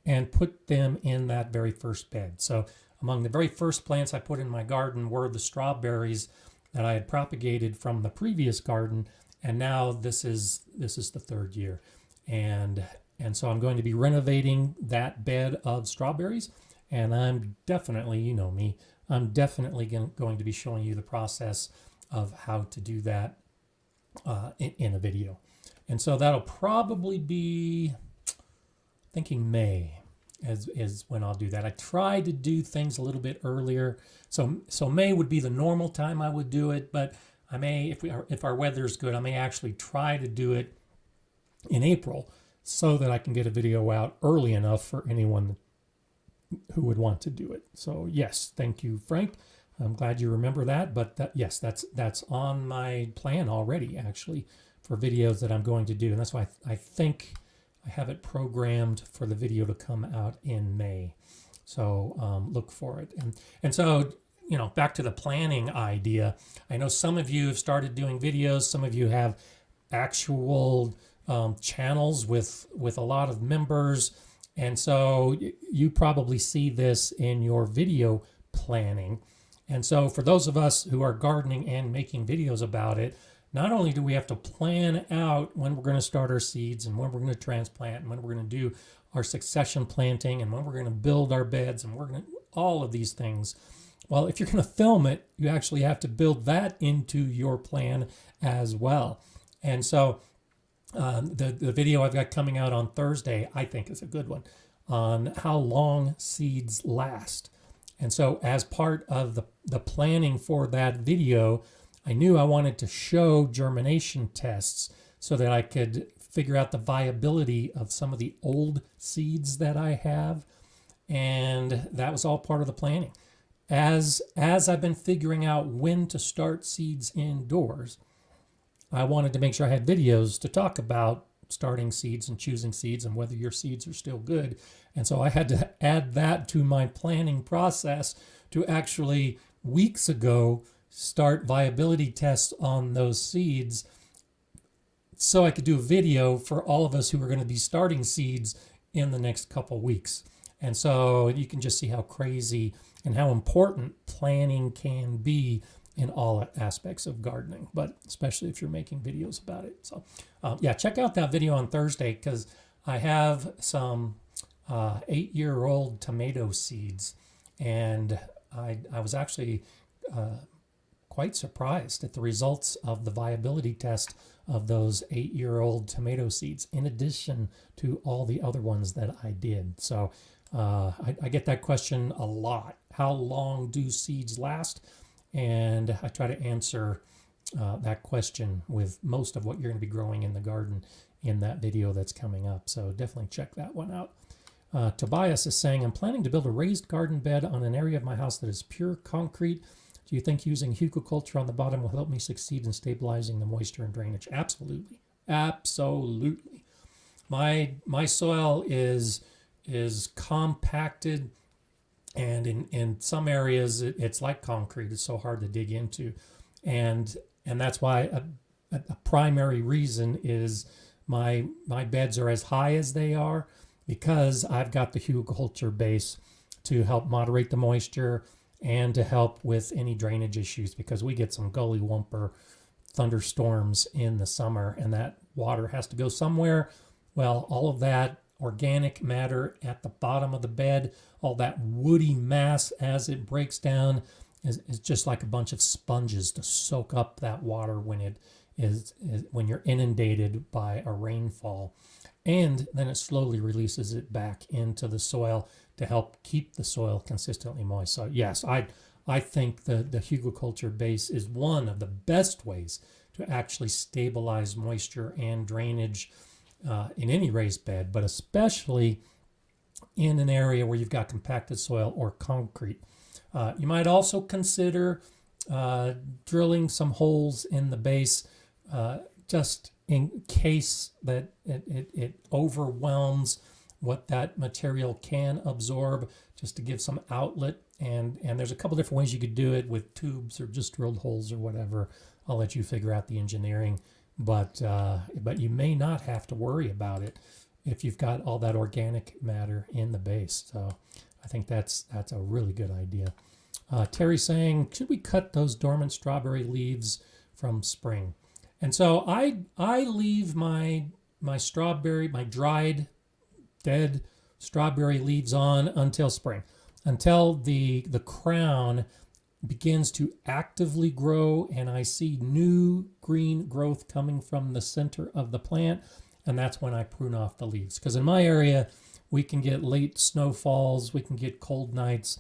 and put them in that very first bed. So among the very first plants I put in my garden were the strawberries that I had propagated from the previous garden, and now this is the third year. And so I'm going to be renovating that bed of strawberries, and I'm definitely, you know me, I'm definitely going to be showing you the process of how to do that in a video. And so that'll probably be, thinking May is when I'll do that. I try to do things a little bit earlier. So May would be the normal time I would do it, but I may, if our weather's good, I may actually try to do it in April so that I can get a video out early enough for anyone who would want to do it. So yes, thank you, Frank. I'm glad you remember that, but yes, that's on my plan already, actually, for videos that I'm going to do. And that's why I think I have it programmed for the video to come out in May. So look for it. And so, you know, back to the planning idea. I know some of you have started doing videos. Some of you have actual channels with a lot of members. And so you probably see this in your video planning. And so for those of us who are gardening and making videos about it, not only do we have to plan out when we're going to start our seeds and when we're going to transplant and when we're going to do our succession planting and when we're going to build our beds and we're going to all of these things. Well, if you're going to film it, you actually have to build that into your plan as well. And so the video I've got coming out on Thursday, I think is a good one, on how long seeds last. And so as part of the planning for that video, I knew I wanted to show germination tests so that I could figure out the viability of some of the old seeds that I have. And that was all part of the planning. As I've been figuring out when to start seeds indoors, I wanted to make sure I had videos to talk about starting seeds and choosing seeds and whether your seeds are still good. And so I had to add that to my planning process to actually weeks ago start viability tests on those seeds so I could do a video for all of us who are going to be starting seeds in the next couple weeks. And so you can just see how crazy and how important planning can be in all aspects of gardening, but especially if you're making videos about it. So yeah, check out that video on Thursday because I have some 8-year-old tomato seeds, and I was actually quite surprised at the results of the viability test of those 8-year-old tomato seeds, in addition to all the other ones that I did. So I get that question a lot. How long do seeds last? And I try to answer that question with most of what you're going to be growing in the garden in that video that's coming up. So definitely check that one out. Tobias is saying, I'm planning to build a raised garden bed on an area of my house that is pure concrete. Do you think using Hugelkultur on the bottom will help me succeed in stabilizing the moisture and drainage? Absolutely. Absolutely. My soil is compacted, and in some areas it's like concrete. It's so hard to dig into, and that's why a primary reason is my beds are as high as they are because I've got the Hugelkultur base to help moderate the moisture and to help with any drainage issues, because we get some gully wumper thunderstorms in the summer and that water has to go somewhere. Well, all of that organic matter at the bottom of the bed, all that woody mass as it breaks down is just like a bunch of sponges to soak up that water when when you're inundated by a rainfall. And then it slowly releases it back into the soil to help keep the soil consistently moist. So yes, I think the Hugelkultur base is one of the best ways to actually stabilize moisture and drainage in any raised bed, but especially in an area where you've got compacted soil or concrete. You might also consider drilling some holes in the base just in case that it overwhelms what that material can absorb, just to give some outlet. And there's a couple different ways you could do it with tubes or just drilled holes or whatever. I'll let you figure out the engineering. but you may not have to worry about it if you've got all that organic matter in the base. So I think that's a really good idea. Terry saying, should we cut those dormant strawberry leaves from spring? And so I leave my dried, dead strawberry leaves on until spring, until the crown begins to actively grow and I see new green growth coming from the center of the plant. And that's when I prune off the leaves. Because in my area, we can get late snowfalls, we can get cold nights,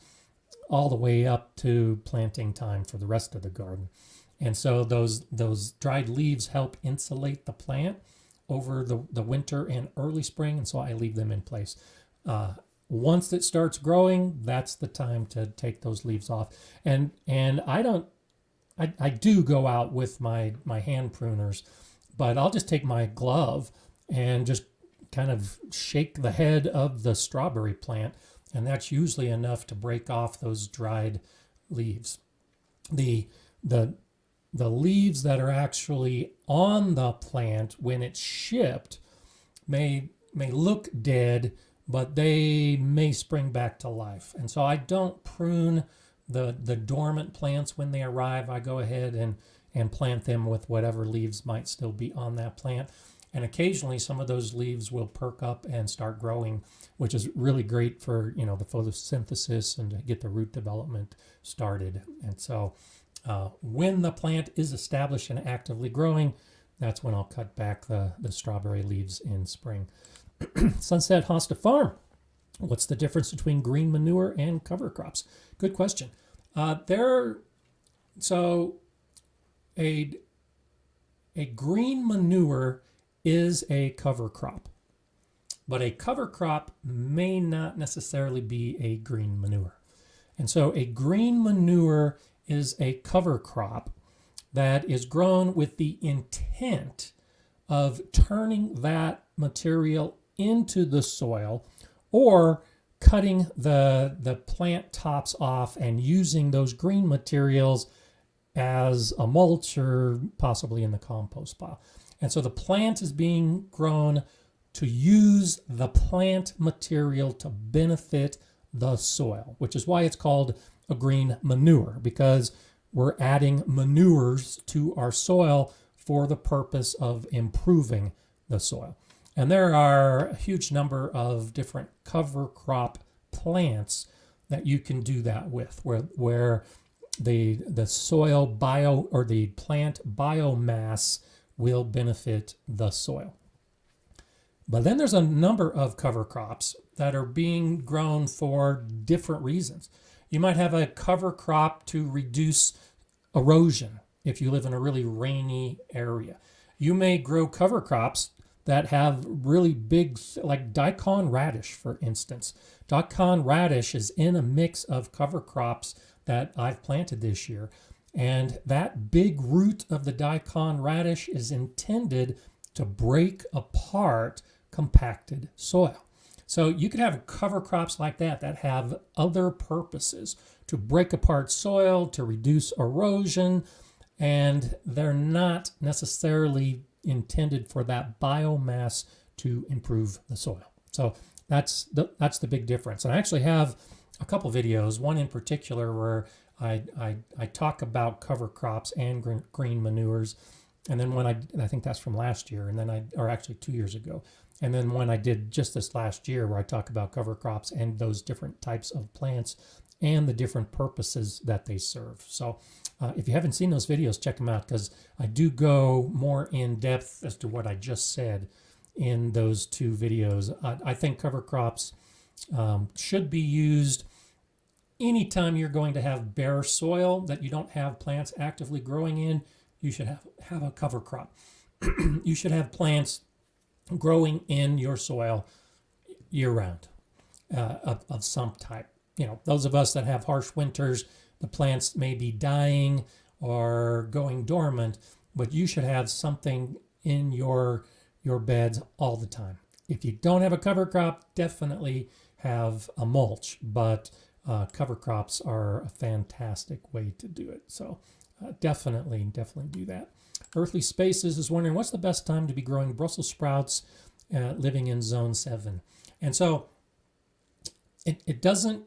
all the way up to planting time for the rest of the garden. And so those dried leaves help insulate the plant over the winter and early spring. And so I leave them in place. Once it starts growing, that's the time to take those leaves off. And I do go out with my hand pruners, but I'll just take my glove and just kind of shake the head of the strawberry plant, and that's usually enough to break off those dried leaves. The leaves that are actually on the plant when it's shipped may look dead, but they may spring back to life. And so I don't prune the dormant plants when they arrive. I go ahead and plant them with whatever leaves might still be on that plant. And occasionally some of those leaves will perk up and start growing, which is really great for, the photosynthesis and to get the root development started. And so when the plant is established and actively growing, that's when I'll cut back the strawberry leaves in spring. Sunset Hosta Farm. What's the difference between green manure and cover crops? Good question. So a green manure is a cover crop, but a cover crop may not necessarily be a green manure. And so a green manure is a cover crop that is grown with the intent of turning that material into the soil or cutting the plant tops off and using those green materials as a mulch or possibly in the compost pile. And so the plant is being grown to use the plant material to benefit the soil, which is why it's called a green manure, because we're adding manures to our soil for the purpose of improving the soil. And there are a huge number of different cover crop plants that you can do that with, where the soil or the plant biomass will benefit the soil. But then there's a number of cover crops that are being grown for different reasons. You might have a cover crop to reduce erosion if you live in a really rainy area. You may grow cover crops that have really big, like daikon radish, for instance. Daikon radish is in a mix of cover crops that I've planted this year. And that big root of the daikon radish is intended to break apart compacted soil. So you could have cover crops like that have other purposes: to break apart soil, to reduce erosion, and they're not necessarily intended for that biomass to improve the soil. So that's the big difference. And I actually have a couple videos, one in particular where I talk about cover crops and green manures, and then I think that's from last year, and then or actually 2 years ago, and then one I did just this last year where I talk about cover crops and those different types of plants and the different purposes that they serve. So if you haven't seen those videos, check them out, because I do go more in depth as to what I just said in those two videos. I think cover crops should be used anytime you're going to have bare soil that you don't have plants actively growing in. You should have a cover crop. You should have plants growing in your soil year round of some type. Those of us that have harsh winters, the plants may be dying or going dormant, but you should have something in your beds all the time. If you don't have a cover crop, definitely have a mulch, but cover crops are a fantastic way to do it. So definitely do that. Earthly Spaces is wondering, what's the best time to be growing Brussels sprouts living in zone 7? And so it doesn't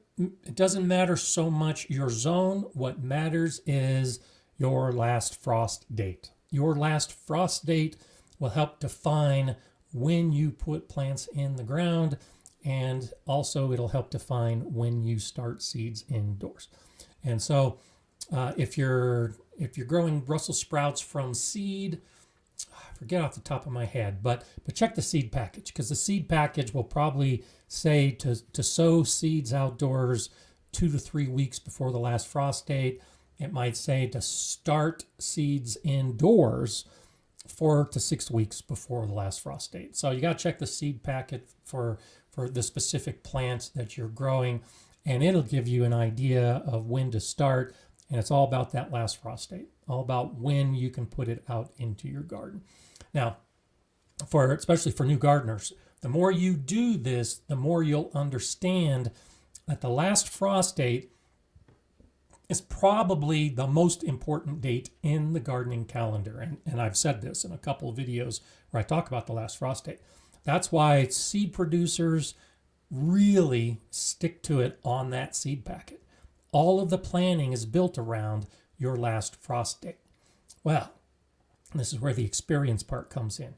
matter so much your zone. What matters is your last frost date. Your last frost date will help define when you put plants in the ground, and also it'll help define when you start seeds indoors. And so if you're growing Brussels sprouts from seed, I forget off the top of my head, but check the seed package, because the seed package will probably say to sow seeds outdoors 2 to 3 weeks before the last frost date. It might say to start seeds indoors 4 to 6 weeks before the last frost date. So you got to check the seed packet for the specific plants that you're growing, and it'll give you an idea of when to start. And it's all about that last frost date, all about when you can put it out into your garden. Now, especially for new gardeners, the more you do this, the more you'll understand that the last frost date is probably the most important date in the gardening calendar. And I've said this in a couple of videos where I talk about the last frost date. That's why seed producers really stick to it on that seed packet. All of the planning is built around your last frost date. Well, this is where the experience part comes in.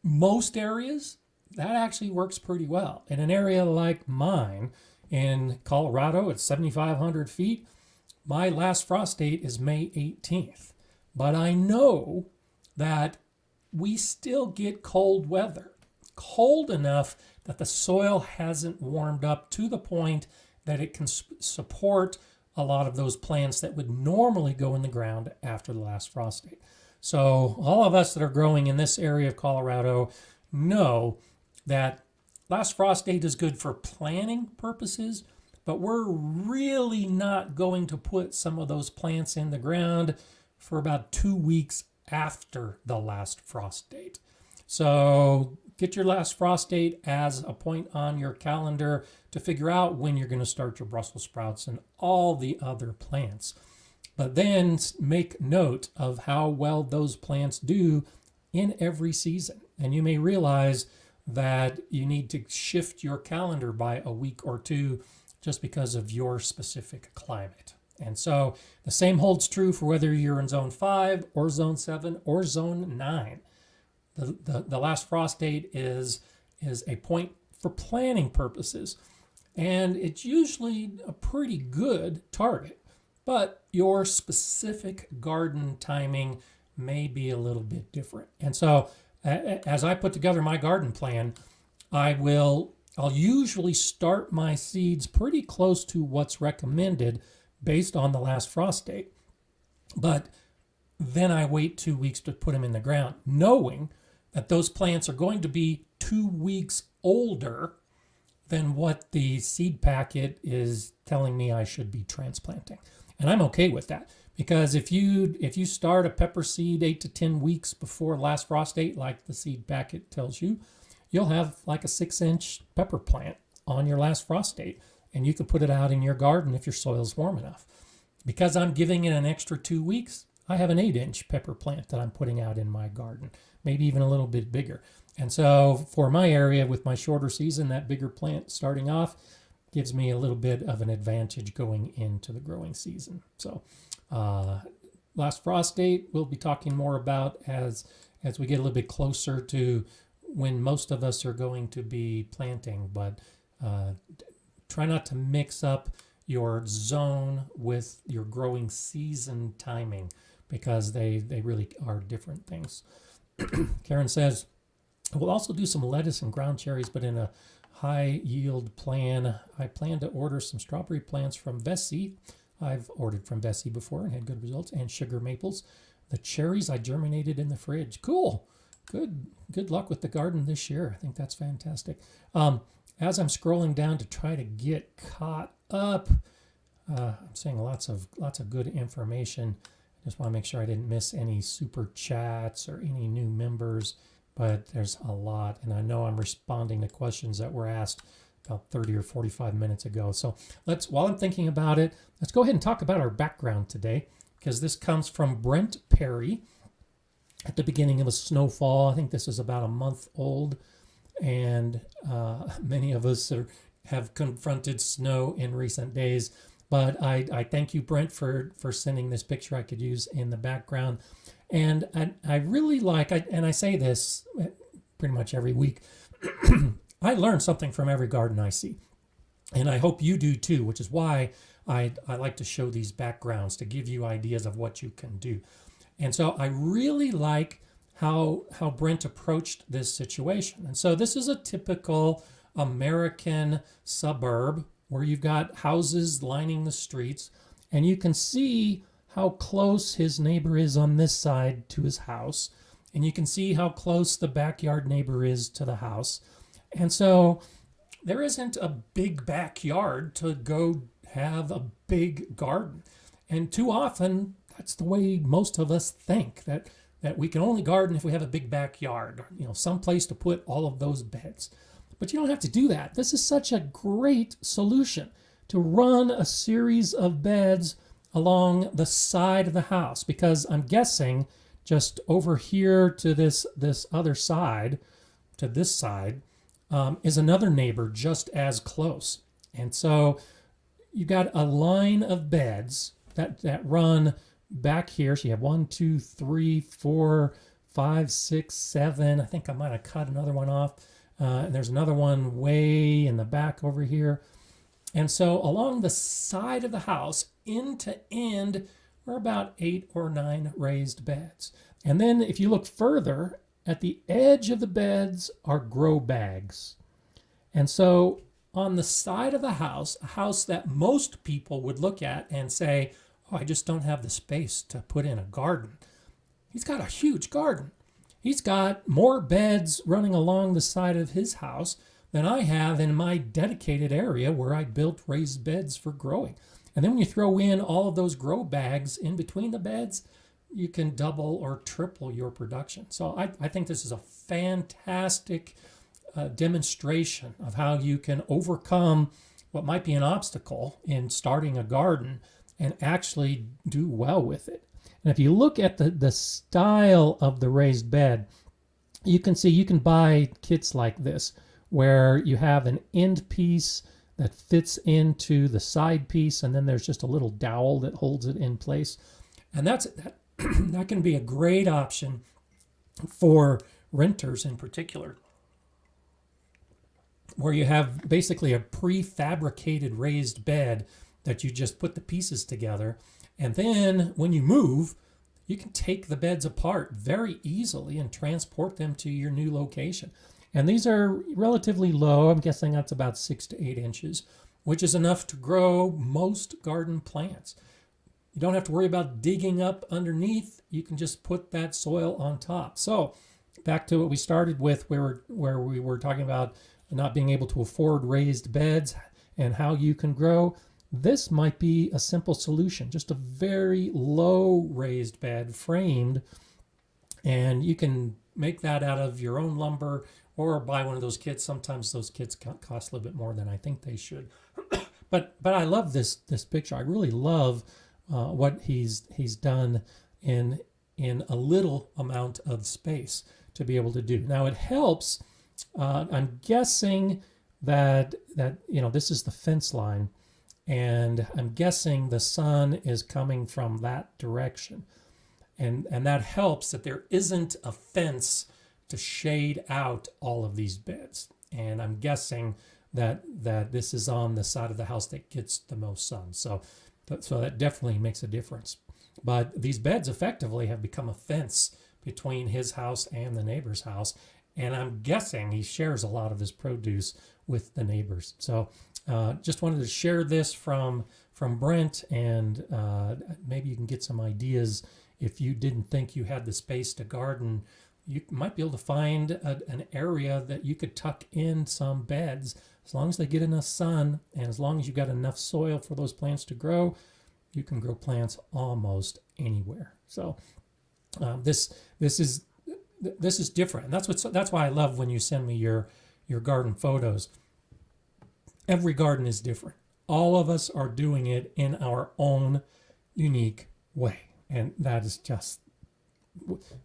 Most areas, that actually works pretty well. In an area like mine, in Colorado at 7,500 feet, my last frost date is May 18th. But I know that we still get cold weather, cold enough that the soil hasn't warmed up to the point that it can support a lot of those plants that would normally go in the ground after the last frost date. So all of us that are growing in this area of Colorado know that last frost date is good for planning purposes, but we're really not going to put some of those plants in the ground for about 2 weeks after the last frost date. So get your last frost date as a point on your calendar to figure out when you're going to start your Brussels sprouts and all the other plants. But then make note of how well those plants do in every season. And you may realize that you need to shift your calendar by a week or two just because of your specific climate. And so the same holds true for whether you're in zone 5 or zone 7 or zone 9. The last frost date is a point for planning purposes, and it's usually a pretty good target, but your specific garden timing may be a little bit different. And so as I put together my garden plan, I'll usually start my seeds pretty close to what's recommended based on the last frost date. But then I wait 2 weeks to put them in the ground, knowing that those plants are going to be 2 weeks older than what the seed packet is telling me I should be transplanting. And I'm okay with that, because if you start a pepper seed 8 to 10 weeks before last frost date, like the seed packet tells you, you'll have like a 6-inch pepper plant on your last frost date, and you can put it out in your garden if your soil's warm enough. Because I'm giving it an extra 2 weeks, I have an 8-inch pepper plant that I'm putting out in my garden, maybe even a little bit bigger. And so for my area with my shorter season, that bigger plant starting off gives me a little bit of an advantage going into the growing season. So last frost date we'll be talking more about as we get a little bit closer to when most of us are going to be planting. But try not to mix up your zone with your growing season timing, because they really are different things. Karen says, we'll also do some lettuce and ground cherries, but in a high yield plan. I plan to order some strawberry plants from Vessi. I've ordered from Vessi before and had good results, and sugar maples. The cherries I germinated in the fridge. Cool. Good luck with the garden this year. I think that's fantastic. As I'm scrolling down to try to get caught up, I'm seeing lots of good information. I just want to make sure I didn't miss any super chats or any new members, but there's a lot, and I know I'm responding to questions that were asked about 30 or 45 minutes ago. So while I'm thinking about it, let's go ahead and talk about our background today. because this comes from Brent Perry at the beginning of a snowfall. I think this is about a month old, and many of us have confronted snow in recent days. But I thank you, Brent, for sending this picture I could use in the background. And I really like, and I say this pretty much every week, I learn something from every garden I see. And I hope you do too, which is why I like to show these backgrounds, to give you ideas of what you can do. And so I really like how Brent approached this situation. And so this is a typical American suburb where you've got houses lining the streets, and you can see how close his neighbor is on this side to his house, and you can see how close the backyard neighbor is to the house. And so there isn't a big backyard to go have a big garden. And too often, that's the way most of us think, that we can only garden if we have a big backyard, some place to put all of those beds. But you don't have to do that. This is such a great solution, to run a series of beds along the side of the house, because I'm guessing just over here to this other side, to this side, is another neighbor just as close. And so you got a line of beds that run back here. So you have 1, 2, 3, 4, 5, 6, 7. I think I might have cut another one off. And there's another one way in the back over here. And so along the side of the house, end to end, we're about 8 or 9 raised beds. And then if you look further, at the edge of the beds are grow bags. And so on the side of the house, a house that most people would look at and say, oh, I just don't have the space to put in a garden. He's got a huge garden. He's got more beds running along the side of his house than I have in my dedicated area where I built raised beds for growing. And then when you throw in all of those grow bags in between the beds, you can double or triple your production. So I think this is a fantastic demonstration of how you can overcome what might be an obstacle in starting a garden and actually do well with it. And if you look at the style of the raised bed, you can see you can buy kits like this, where you have an end piece that fits into the side piece, and then there's just a little dowel that holds it in place. And that can be a great option for renters in particular, where you have basically a prefabricated raised bed that you just put the pieces together. And then when you move, you can take the beds apart very easily and transport them to your new location. And these are relatively low. I'm guessing that's about 6 to 8 inches, which is enough to grow most garden plants. You don't have to worry about digging up underneath. You can just put that soil on top. So back to what we started with, where we were talking about not being able to afford raised beds and how you can grow. This might be a simple solution, just a very low raised bed framed, and you can make that out of your own lumber or buy one of those kits. Sometimes those kits cost a little bit more than I think they should. But I love this picture. I really love what he's done in a little amount of space to be able to do. Now it helps. I'm guessing that this is the fence line, and I'm guessing the sun is coming from that direction, and that helps that there isn't a fence to shade out all of these beds. And I'm guessing that this is on the side of the house that gets the most sun, so that definitely makes a difference. But these beds effectively have become a fence between his house and the neighbor's house, and I'm guessing he shares a lot of his produce with the neighbors. So just wanted to share this from Brent, and maybe you can get some ideas. If you didn't think you had the space to garden, you might be able to find an area that you could tuck in some beds. As long as they get enough sun, and as long as you've got enough soil for those plants to grow, you can grow plants almost anywhere. So this is different, and that's why I love when you send me your garden photos. Every garden is different. All of us are doing it in our own unique way. And that is just,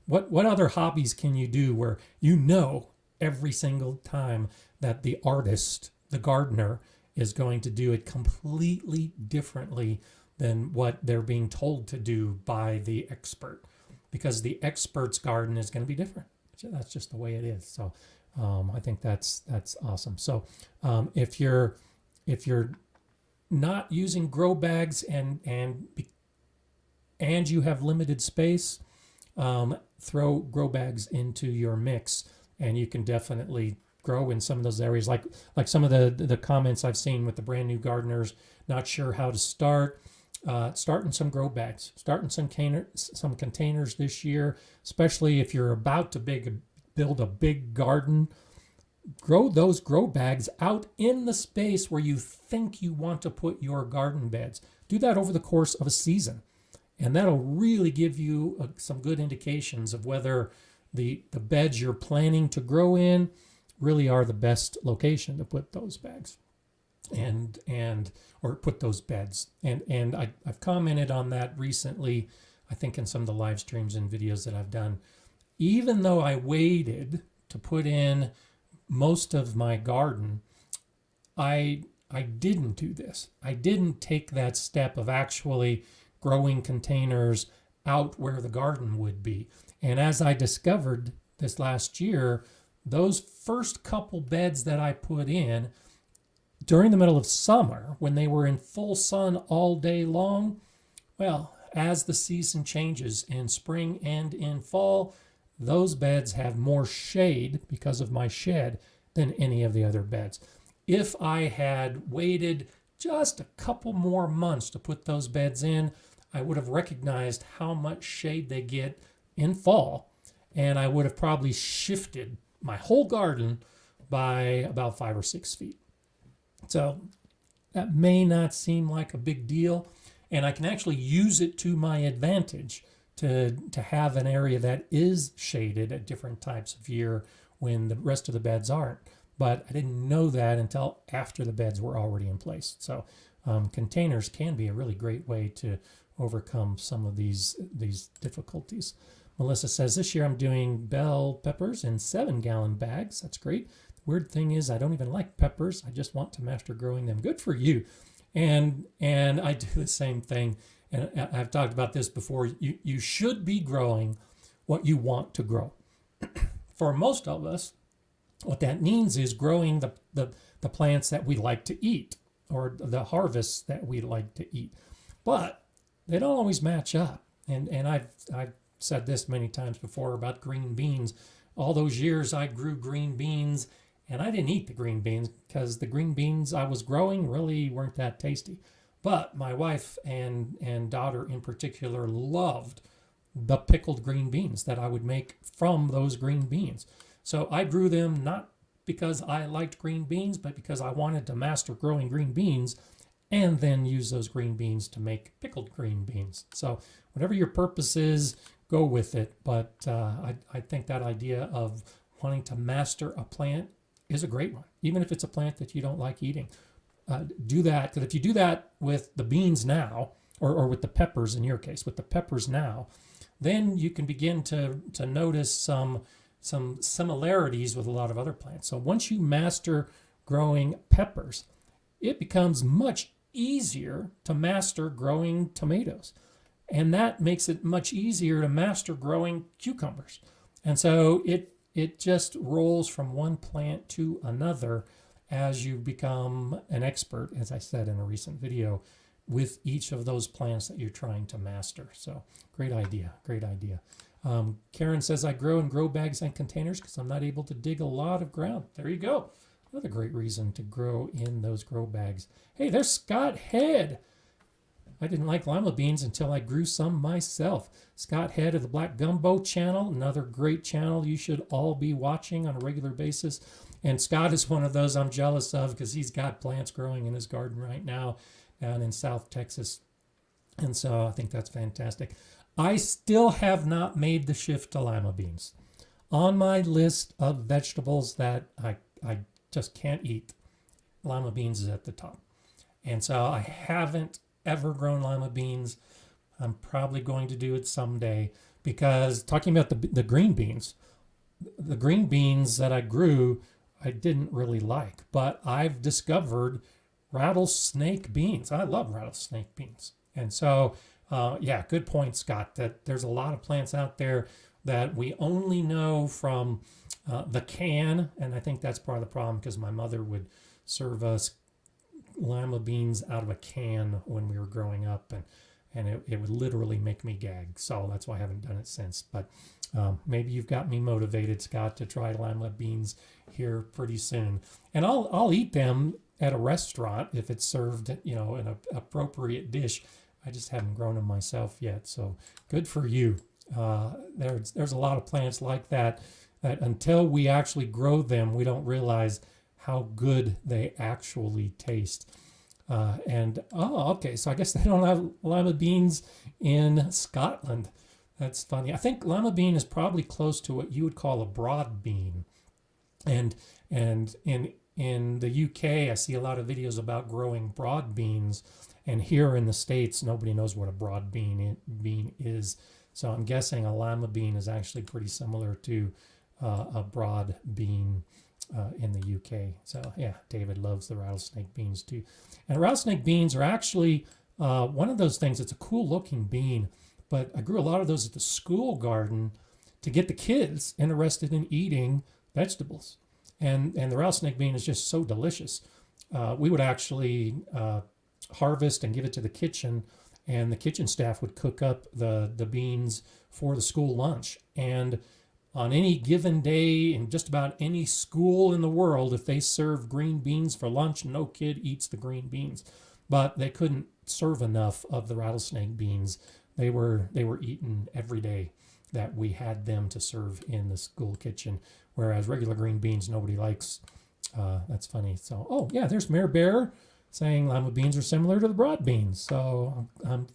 what other hobbies can you do where you know every single time that the artist, the gardener, is going to do it completely differently than what they're being told to do by the expert, because the expert's garden is going to be different. That's just the way it is. So I think that's awesome. So if you're not using grow bags and you have limited space, throw grow bags into your mix, and you can definitely grow in some of those areas. Like some of the comments I've seen with the brand new gardeners, not sure how to start. Start in some grow bags. Start in some containers this year, especially if you're about to build a big garden. Grow those grow bags out in the space where you think you want to put your garden beds. Do that over the course of a season, and that'll really give you some good indications of whether the beds you're planning to grow in really are the best location to put those bags or put those beds. And I've commented on that recently, I think in some of the live streams and videos that I've done. Even though I waited to put in most of my garden, I didn't do this. I didn't take that step of actually growing containers out where the garden would be. And as I discovered this last year, those first couple beds that I put in during the middle of summer, when they were in full sun all day long, well, as the season changes in spring and in fall, those beds have more shade because of my shed than any of the other beds. If I had waited just a couple more months to put those beds in, I would have recognized how much shade they get in fall, and I would have probably shifted my whole garden by about 5 or 6 feet. So that may not seem like a big deal, and I can actually use it to my advantage to have an area that is shaded at different types of year when the rest of the beds aren't. But I didn't know that until after the beds were already in place. So containers can be a really great way to overcome some of these difficulties. Melissa says, this year I'm doing bell peppers in 7-gallon bags. That's great. The weird thing is I don't even like peppers. I just want to master growing them. Good for you. And I do the same thing. And I've talked about this before. You should be growing what you want to grow. For most of us, what that means is growing the plants that we like to eat, or the harvests that we like to eat. But they don't always match up. And I've said this many times before about green beans. All those years I grew green beans, and I didn't eat the green beans because the green beans I was growing really weren't that tasty. But my wife and daughter in particular loved the pickled green beans that I would make from those green beans. So I grew them not because I liked green beans, but because I wanted to master growing green beans and then use those green beans to make pickled green beans. So whatever your purpose is, go with it. But I think that idea of wanting to master a plant is a great one, even if it's a plant that you don't like eating. Do that, because if you do that with the beans now, or with the peppers in your case, with the peppers now, then you can begin to notice some similarities with a lot of other plants. So once you master growing peppers, it becomes much easier to master growing tomatoes. And that makes it much easier to master growing cucumbers. And so it just rolls from one plant to another as you become an expert, as I said in a recent video, with each of those plants that you're trying to master. So great idea, great idea. Karen says, I grow in grow bags and containers because I'm not able to dig a lot of ground. There you go. Another great reason to grow in those grow bags. Hey, there's Scott Head. I didn't like lima beans until I grew some myself. Scott Head of the Black Gumbo channel, another great channel you should all be watching on a regular basis. And Scott is one of those I'm jealous of because he's got plants growing in his garden right now down in South Texas. And so I think that's fantastic. I still have not made the shift to lima beans. On my list of vegetables that I just can't eat, lima beans is at the top. And so I haven't ever grown lima beans. I'm probably going to do it someday, because talking about the green beans, the green beans that I grew, I didn't really like, but I've discovered rattlesnake beans. I love rattlesnake beans. And so, yeah, good point, Scott, that there's a lot of plants out there that we only know from the can. And I think that's part of the problem, because my mother would serve us lima beans out of a can when we were growing up, and it would literally make me gag. So that's why I haven't done it since. But maybe you've got me motivated, Scott, to try lima beans here pretty soon. And I'll eat them at a restaurant if it's served, in an appropriate dish. I just haven't grown them myself yet. So good for you. There's a lot of plants like that until we actually grow them, we don't realize how good they actually taste. Okay, so I guess they don't have lima beans in Scotland. That's funny. I think lima bean is probably close to what you would call a broad bean. And in the UK, I see a lot of videos about growing broad beans. And here in the States, nobody knows what a broad bean is. So I'm guessing a lima bean is actually pretty similar to a broad bean in the UK. So yeah, David loves the rattlesnake beans too. And rattlesnake beans are actually one of those things. It's a cool looking bean, but I grew a lot of those at the school garden to get the kids interested in eating vegetables. And the rattlesnake bean is just so delicious. We would actually harvest and give it to the kitchen, and the kitchen staff would cook up the beans for the school lunch. And on any given day in just about any school in the world, if they serve green beans for lunch, no kid eats the green beans. But they couldn't serve enough of the rattlesnake beans. They were eaten every day that we had them to serve in the school kitchen, whereas regular green beans nobody likes. That's funny. So, oh yeah, there's Mayor Bear saying lima beans are similar to the broad beans. So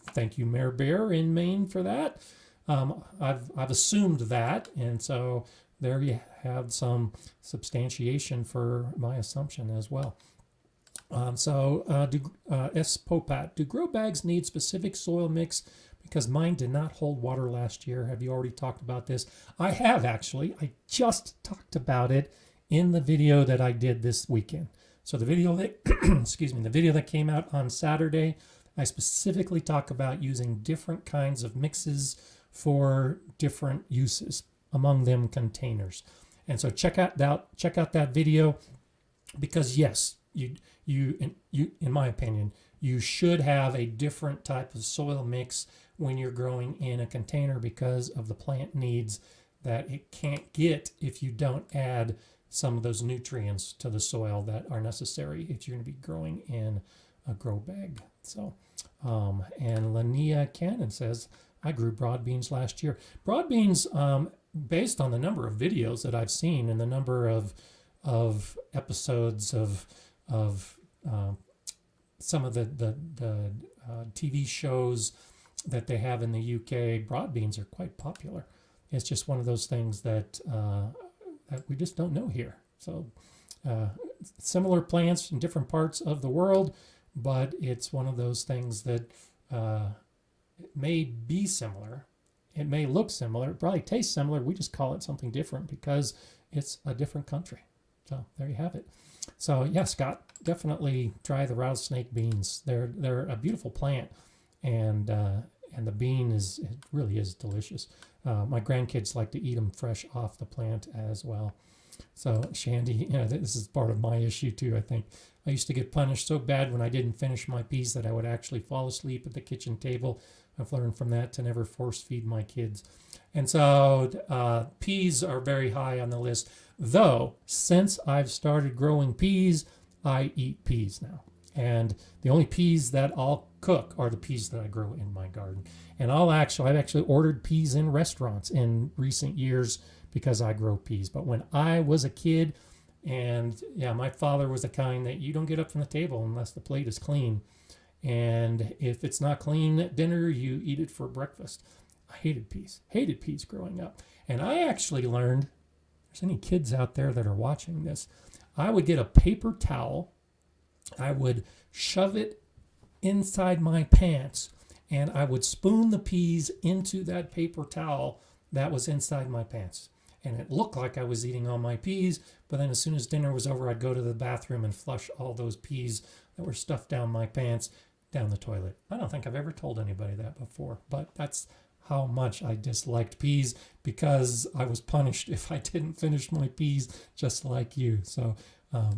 thank you, Mayor Bear in Maine, for that. I've assumed that, and so there you have some substantiation for my assumption as well. S. Popat, do grow bags need specific soil mix? Because mine did not hold water last year. Have you already talked about this? I have, actually. I just talked about it in the video that I did this weekend. So the video that, the video that came out on Saturday, I specifically talk about using different kinds of mixes for different uses, among them containers. And so check out that video, because yes, you in my opinion, you should have a different type of soil mix when you're growing in a container, because of the plant needs that it can't get if you don't add some of those nutrients to the soil that are necessary if you're going to be growing in a grow bag. So, and Lania Cannon says, I grew broad beans last year. Broad beans, based on the number of videos that I've seen and the number of episodes of some of the TV shows that they have in the UK, broad beans are quite popular. It's just one of those things that we just don't know here. So similar plants in different parts of the world, but it's one of those things that it may be similar. It may look similar. It probably tastes similar. We just call it something different because it's a different country. So there you have it. So yeah, Scott, definitely try the rattlesnake beans. They're a beautiful plant, and the bean it really is delicious. My grandkids like to eat them fresh off the plant as well. So Shandy, this is part of my issue too, I think. I used to get punished so bad when I didn't finish my peas that I would actually fall asleep at the kitchen table. I've learned from that to never force feed my kids. And so peas are very high on the list. Though, since I've started growing peas, I eat peas now. And the only peas that I'll cook are the peas that I grow in my garden. And I've actually ordered peas in restaurants in recent years because I grow peas. But when I was a kid, and yeah, my father was the kind that you don't get up from the table unless the plate is clean. And if it's not clean at dinner, you eat it for breakfast. I hated peas growing up. And I actually learned, if there's any kids out there that are watching this, I would get a paper towel, I would shove it inside my pants, and I would spoon the peas into that paper towel that was inside my pants. And it looked like I was eating all my peas, but then as soon as dinner was over, I'd go to the bathroom and flush all those peas that were stuffed down my pants down the toilet. I don't think I've ever told anybody that before, but that's how much I disliked peas, because I was punished if I didn't finish my peas, just like you. So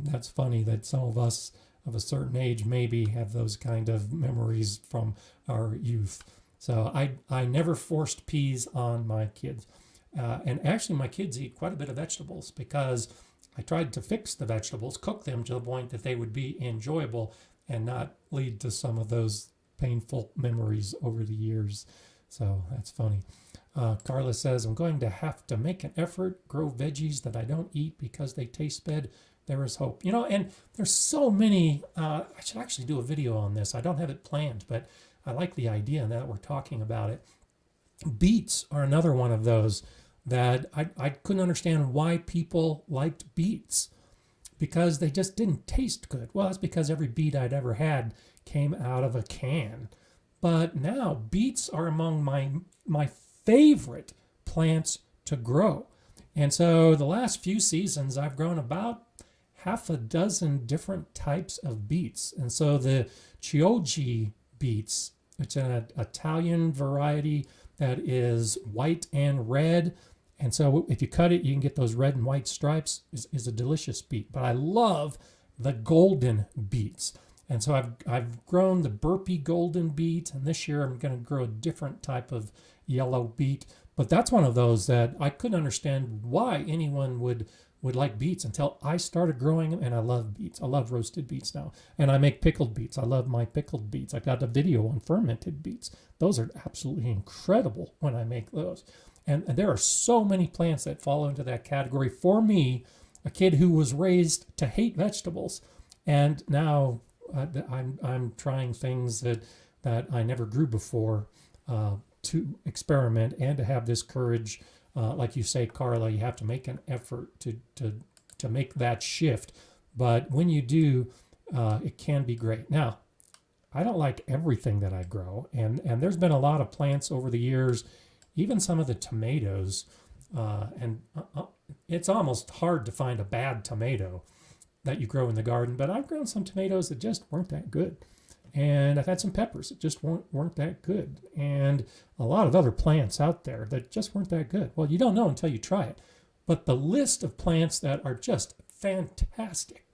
that's funny that some of us of a certain age maybe have those kind of memories from our youth. So I never forced peas on my kids. And actually my kids eat quite a bit of vegetables, because I tried to fix the vegetables, cook them to the point that they would be enjoyable and not lead to some of those painful memories over the years. So that's funny. Carla says, I'm going to have to make an effort, grow veggies that I don't eat because they taste bad. There is hope. You know, and there's so many, I should actually do a video on this. I don't have it planned, but I like the idea now that we're talking about it. Beets are another one of those that I couldn't understand why people liked beets, because they just didn't taste good. Well, that's because every beet I'd ever had came out of a can. But now beets are among my favorite plants to grow. And so the last few seasons, I've grown about half a dozen different types of beets. And so the Chioggi beets, it's an Italian variety that is white and red. And so if you cut it, you can get those red and white stripes. Is a delicious beet. But I love the golden beets. And so I've grown the burpee golden beet, and this year I'm going to grow a different type of yellow beet. But that's one of those that I couldn't understand why anyone would like beets until I started growing them, and I love beets. I love roasted beets now. And I make pickled beets. I love my pickled beets. I got a video on fermented beets. Those are absolutely incredible when I make those. And there are so many plants that fall into that category. For me, a kid who was raised to hate vegetables, and now I'm trying things that I never grew before to experiment and to have this courage. Like you say, Carla, you have to make an effort to make that shift. But when you do, it can be great. Now, I don't like everything that I grow, and there's been a lot of plants over the years, even some of the tomatoes, and it's almost hard to find a bad tomato that you grow in the garden, but I've grown some tomatoes that just weren't that good. And I've had some peppers that just weren't that good. And a lot of other plants out there that just weren't that good. Well, you don't know until you try it. But the list of plants that are just fantastic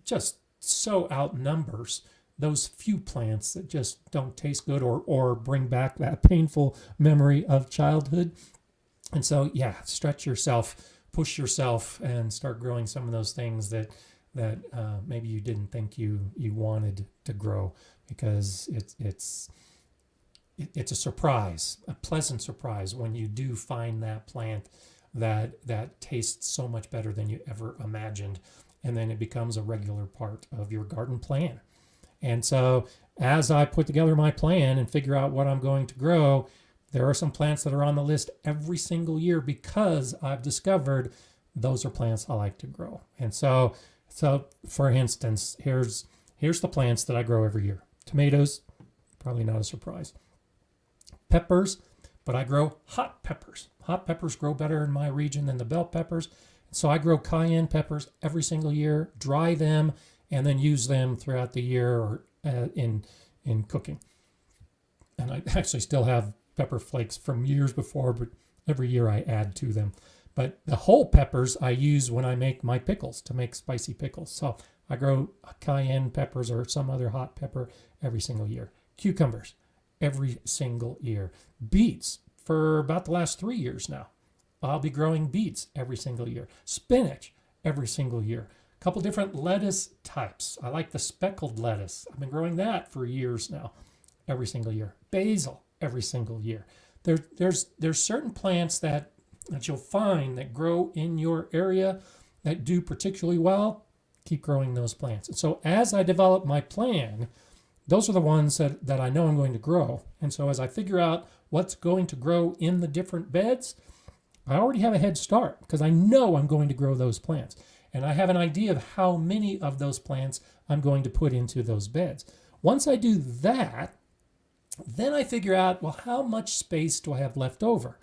just so outnumbers those few plants that just don't taste good or bring back that painful memory of childhood. And so, yeah, stretch yourself, push yourself, and start growing some of those things that maybe you didn't think you wanted to grow, because it's a surprise, a pleasant surprise when you do find that plant that tastes so much better than you ever imagined, and then it becomes a regular part of your garden plan. And so as I put together my plan and figure out what I'm going to grow, there are some plants that are on the list every single year, because I've discovered those are plants I like to grow. And so for instance, here's the plants that I grow every year. Tomatoes, probably not a surprise. Peppers, but I grow hot peppers. Hot peppers grow better in my region than the bell peppers. So I grow cayenne peppers every single year, dry them, and then use them throughout the year or in cooking. And I actually still have pepper flakes from years before, but every year I add to them. But the whole peppers I use when I make my pickles, to make spicy pickles. So I grow cayenne peppers or some other hot pepper every single year. Cucumbers every single year. Beets for about the last 3 years now. I'll be growing beets every single year. Spinach every single year. A couple different lettuce types. I like the speckled lettuce. I've been growing that for years now, every single year. Basil every single year. There's certain plants that you'll find that grow in your area that do particularly well. Keep growing those plants. And so as I develop my plan, those are the ones that I know I'm going to grow. And so as I figure out what's going to grow in the different beds, I already have a head start, because I know I'm going to grow those plants. And I have an idea of how many of those plants I'm going to put into those beds. Once I do that, Then I figure out, well, how much space do I have left over?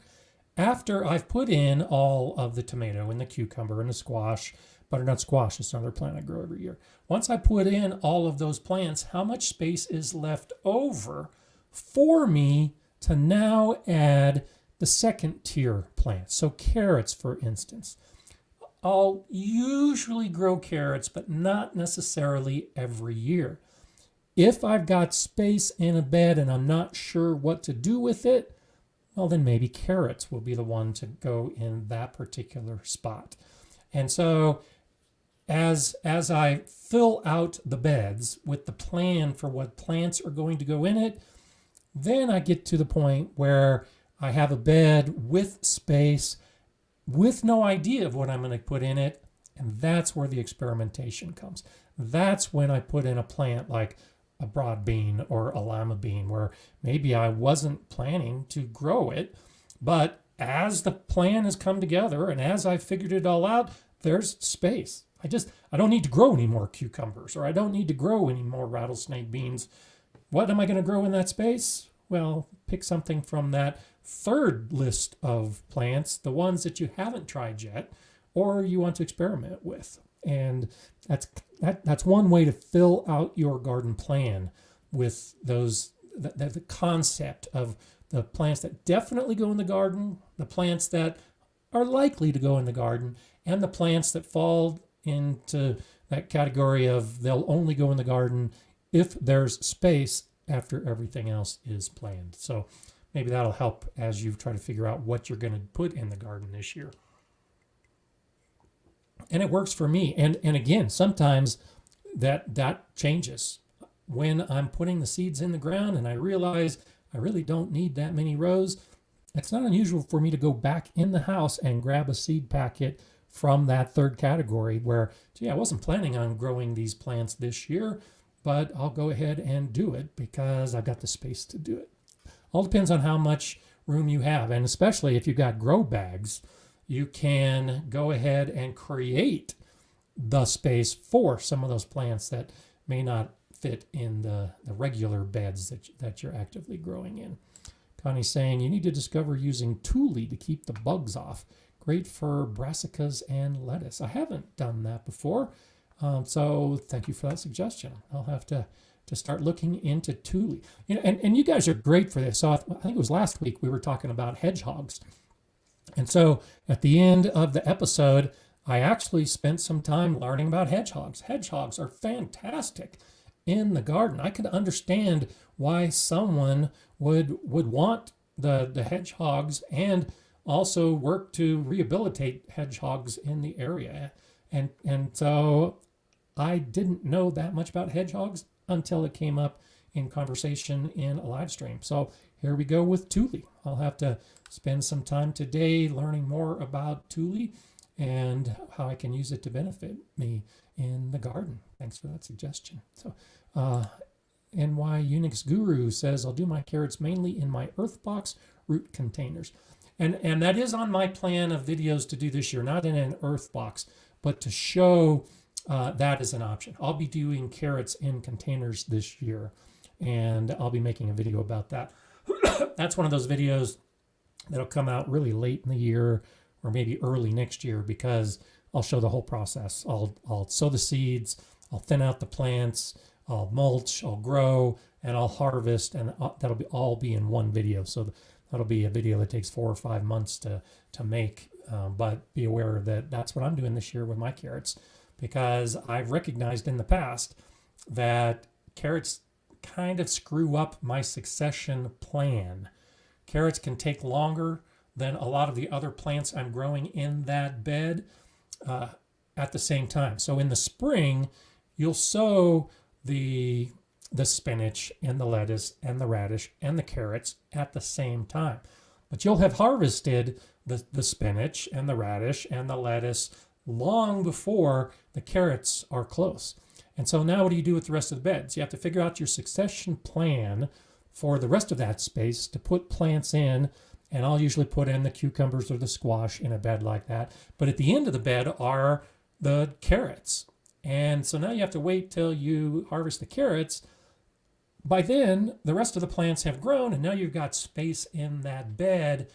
After I've put in all of the tomato and the cucumber and the squash, butternut squash is another plant I grow every year. Once I put in all of those plants, how much space is left over for me to now add the second tier plants? So carrots, for instance. I'll usually grow carrots, but not necessarily every year. If I've got space in a bed and I'm not sure what to do with it, well, then maybe carrots will be the one to go in that particular spot. And so as I fill out the beds with the plan for what plants are going to go in it, then I get to the point where I have a bed with space, with no idea of what I'm going to put in it. And that's where the experimentation comes. That's when I put in a plant like a broad bean or a lima bean, where maybe I wasn't planning to grow it, but as the plan has come together and as I figured it all out, there's space. I don't need to grow any more cucumbers, or I don't need to grow any more rattlesnake beans. What am I going to grow in that space? Well, pick something from that third list of plants, the ones that you haven't tried yet, or you want to experiment with. And that's one way to fill out your garden plan with those the concept of the plants that definitely go in the garden, the plants that are likely to go in the garden, and the plants that fall into that category of they'll only go in the garden if there's space after everything else is planned. So maybe that'll help as you try to figure out what you're going to put in the garden this year. And it works for me. And again, sometimes that changes. When I'm putting the seeds in the ground and I realize I really don't need that many rows, it's not unusual for me to go back in the house and grab a seed packet from that third category where, gee, I wasn't planning on growing these plants this year, but I'll go ahead and do it because I've got the space to do it. All depends on how much room you have. And especially if you've got grow bags, you can go ahead and create the space for some of those plants that may not fit in the regular beds that you're actively growing in. Connie's saying you need to discover using Tulle to keep the bugs off. Great for brassicas and lettuce. I haven't done that before, so thank you for that suggestion. I'll have to start looking into Tulle. And you guys are great for this. So I think it was last week we were talking about hedgehogs. And so at the end of the episode, I actually spent some time learning about hedgehogs. Hedgehogs are fantastic in the garden. I could understand why someone would want the hedgehogs and also work to rehabilitate hedgehogs in the area. And so I didn't know that much about hedgehogs until it came up in conversation in a live stream. So here we go with Tulle. I'll have to spend some time today learning more about Tulle and how I can use it to benefit me in the garden. Thanks for that suggestion. So NY Unix Guru says, I'll do my carrots mainly in my earth box root containers. And that is on my plan of videos to do this year, not in an earth box, but to show that as an option. I'll be doing carrots in containers this year, and I'll be making a video about that. That's one of those videos that'll come out really late in the year or maybe early next year, because I'll show the whole process. I'll sow the seeds, I'll thin out the plants, I'll mulch, I'll grow, and I'll harvest, and that'll all be in one video. So that'll be a video that takes 4 or 5 months to make, but be aware that that's what I'm doing this year with my carrots, because I've recognized in the past that carrots kind of screw up my succession plan. Carrots can take longer than a lot of the other plants I'm growing in that bed at the same time. So in the spring, you'll sow the spinach and the lettuce and the radish and the carrots at the same time. But you'll have harvested the spinach and the radish and the lettuce long before the carrots are close. And so now what do you do with the rest of the beds? You have to figure out your succession plan for the rest of that space to put plants in. And I'll usually put in the cucumbers or the squash in a bed like that. But at the end of the bed are the carrots. And so now you have to wait till you harvest the carrots by then, the rest of the plants have grown, and now you've got space in that bed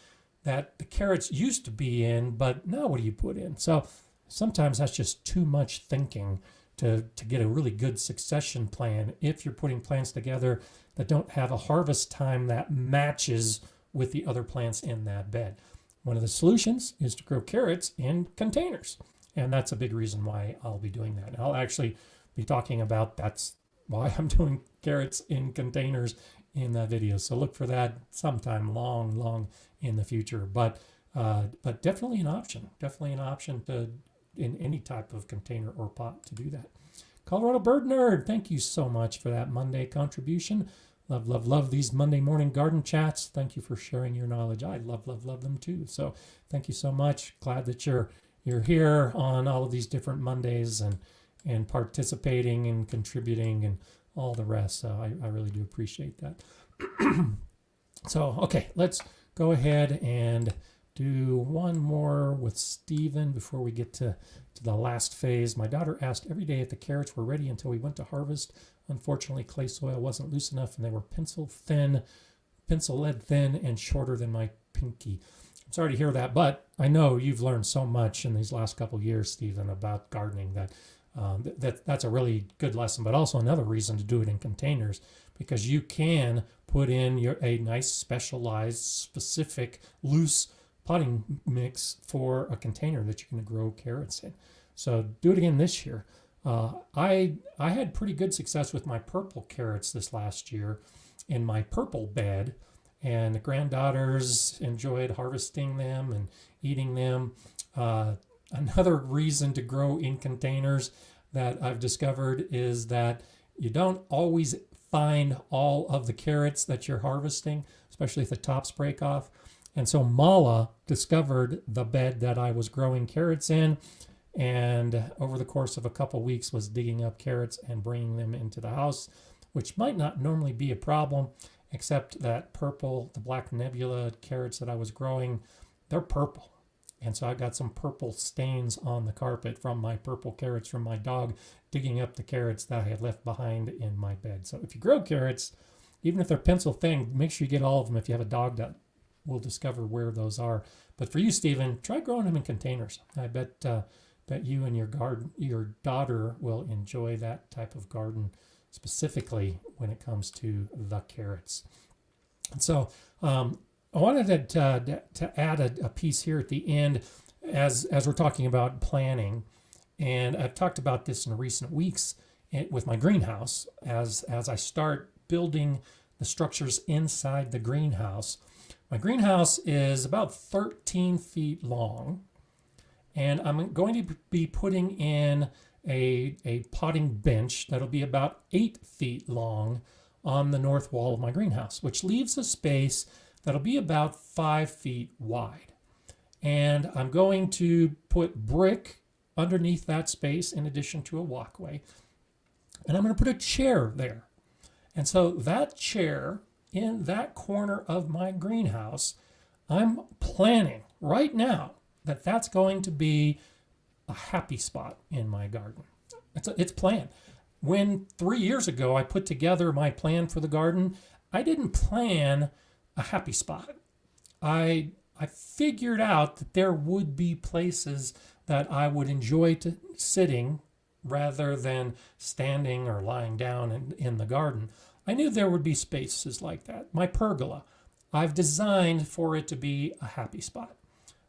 that the carrots used to be in, but now what do you put in? So sometimes that's just too much thinking to get a really good succession plan if you're putting plants together that don't have a harvest time that matches with the other plants in that bed. One of the solutions is to grow carrots in containers. And that's a big reason why I'll be doing that. I'll actually be talking about that's why I'm doing carrots in containers in that video. So look for that sometime long in the future. But definitely an option. Definitely an option to in any type of container or pot to do that. Colorado Bird Nerd, thank you so much for that Monday contribution. Love these Monday morning garden chats. Thank you for sharing your knowledge. I love them too. So thank you so much. Glad that you're here on all of these different Mondays and participating and contributing and all the rest. So I really do appreciate that. So, okay, let's go ahead and do one more with Stephen before we get to the last phase. My daughter asked every day if the carrots were ready until we went to harvest. Unfortunately, clay soil wasn't loose enough and they were pencil lead thin and shorter than my pinky. I'm sorry to hear that, but I know you've learned so much in these last couple of years, Stephen, about gardening that's a really good lesson, but also another reason to do it in containers, because you can put in a nice specialized, specific, loose potting mix for a container that you're going to grow carrots in. So do it again this year. I had pretty good success with my purple carrots this last year in my purple bed, and the granddaughters enjoyed harvesting them and eating them. Another reason to grow in containers that I've discovered is that you don't always find all of the carrots that you're harvesting, especially if the tops break off. And so Mala discovered the bed that I was growing carrots in, and over the course of a couple weeks was digging up carrots and bringing them into the house, which might not normally be a problem, except that purple, the black nebula carrots that I was growing, they're purple. And so I got some purple stains on the carpet from my purple carrots from my dog digging up the carrots that I had left behind in my bed. So if you grow carrots, even if they're pencil thin, make sure you get all of them if you have a dog that will discover where those are. But for you, Stephen, try growing them in containers. I bet you and your daughter will enjoy that type of garden, specifically when it comes to the carrots. And so I wanted to add a piece here at the end as we're talking about planning. And I've talked about this in recent weeks with my greenhouse as I start building the structures inside the greenhouse. My greenhouse is about 13 feet long, and I'm going to be putting in a potting bench that'll be about 8 feet long on the north wall of my greenhouse, which leaves a space that'll be about 5 feet wide. And I'm going to put brick underneath that space in addition to a walkway. And I'm going to put a chair there. And so that chair in that corner of my greenhouse, I'm planning right now that that's going to be a happy spot in my garden. It's planned. When 3 years ago I put together my plan for the garden, I didn't plan a happy spot. I figured out that there would be places that I would enjoy sitting rather than standing or lying down in the garden. I knew there would be spaces like that. My pergola, I've designed for it to be a happy spot.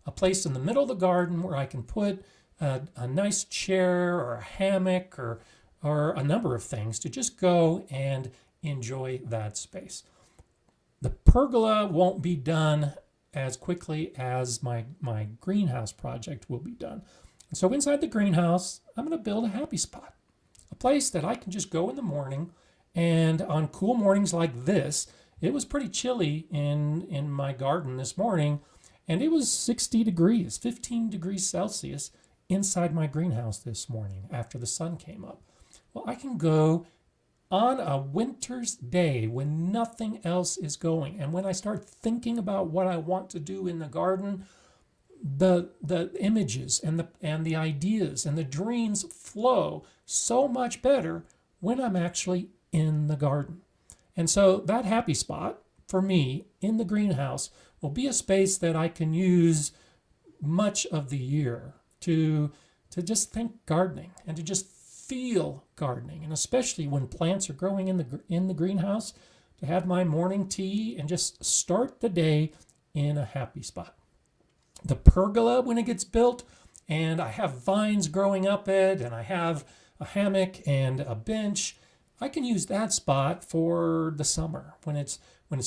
A place in the middle of the garden where I can put a nice chair or a hammock or a number of things to just go and enjoy that space. The pergola won't be done as quickly as my greenhouse project will be done. And so inside the greenhouse, I'm going to build a happy spot, a place that I can just go in the morning. And on cool mornings like this, it was pretty chilly in my garden this morning, and it was 60 degrees, 15 degrees Celsius inside my greenhouse this morning after the sun came up. Well, I can go on a winter's day when nothing else is going, and when I start thinking about what I want to do in the garden, the images and the ideas and the dreams flow so much better when I'm actually in the garden. And so that happy spot for me in the greenhouse will be a space that I can use much of the year to just think gardening and to just feel gardening. And especially when plants are growing in the greenhouse, to have my morning tea and just start the day in a happy spot. The pergola, when it gets built and I have vines growing up it and I have a hammock and a bench, I can use that spot for the summer when it's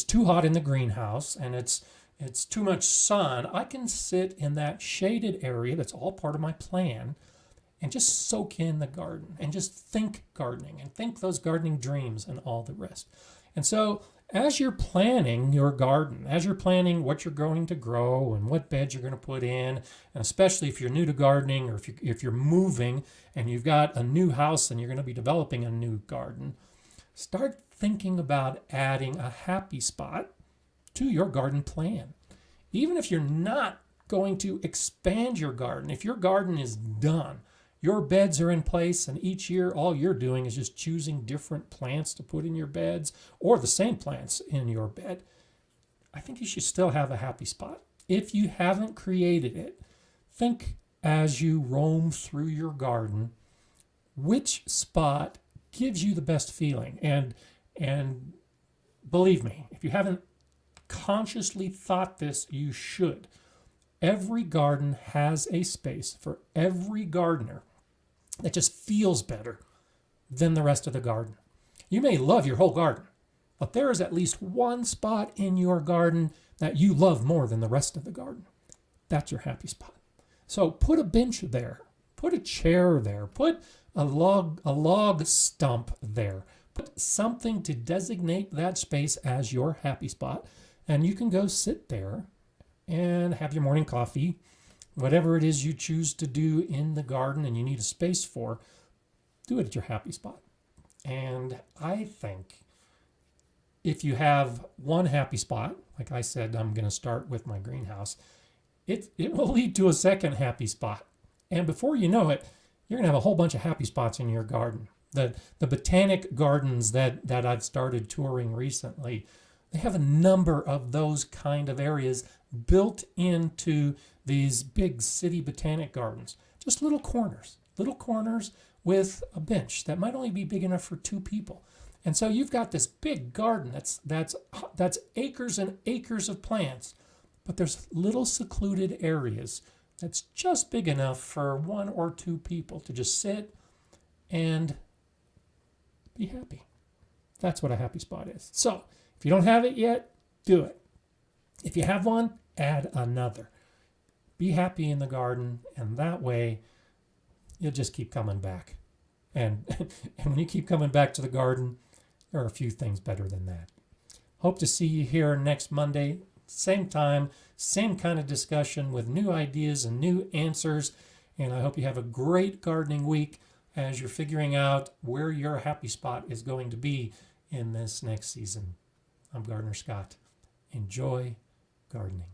too hot in the greenhouse and it's too much sun. I can sit in that shaded area that's all part of my plan and just soak in the garden and just think gardening and think those gardening dreams and all the rest. And so as you're planning your garden, as you're planning what you're going to grow and what beds you're going to put in, and especially if you're new to gardening or if you're moving and you've got a new house and you're going to be developing a new garden, start thinking about adding a happy spot to your garden plan. Even if you're not going to expand your garden, if your garden is done, your beds are in place, and each year all you're doing is just choosing different plants to put in your beds or the same plants in your bed, I think you should still have a happy spot. If you haven't created it, think as you roam through your garden, which spot gives you the best feeling. And believe me, if you haven't consciously thought this, you should. Every garden has a space for every gardener that just feels better than the rest of the garden. You may love your whole garden, but there is at least one spot in your garden that you love more than the rest of the garden. That's your happy spot. So put a bench there, put a chair there, put a log stump there, put something to designate that space as your happy spot, and you can go sit there and have your morning coffee, whatever it is you choose to do in the garden and you need a space for, do it at your happy spot. And I think if you have one happy spot, like I said, I'm going to start with my greenhouse, it will lead to a second happy spot. And before you know it, you're going to have a whole bunch of happy spots in your garden. The botanic gardens that I've started touring recently, they have a number of those kind of areas built into these big city botanic gardens. Just little corners with a bench that might only be big enough for 2 people. And so you've got this big garden that's acres and acres of plants, but there's little secluded areas that's just big enough for 1 or 2 people to just sit and be happy. That's what a happy spot is. So if you don't have it yet, do it. If you have one, add another. Be happy in the garden, and that way you'll just keep coming back. And when you keep coming back to the garden, there are a few things better than that. Hope to see you here next Monday, same time, same kind of discussion with new ideas and new answers. And I hope you have a great gardening week as you're figuring out where your happy spot is going to be in this next season. I'm Gardener Scott. Enjoy gardening.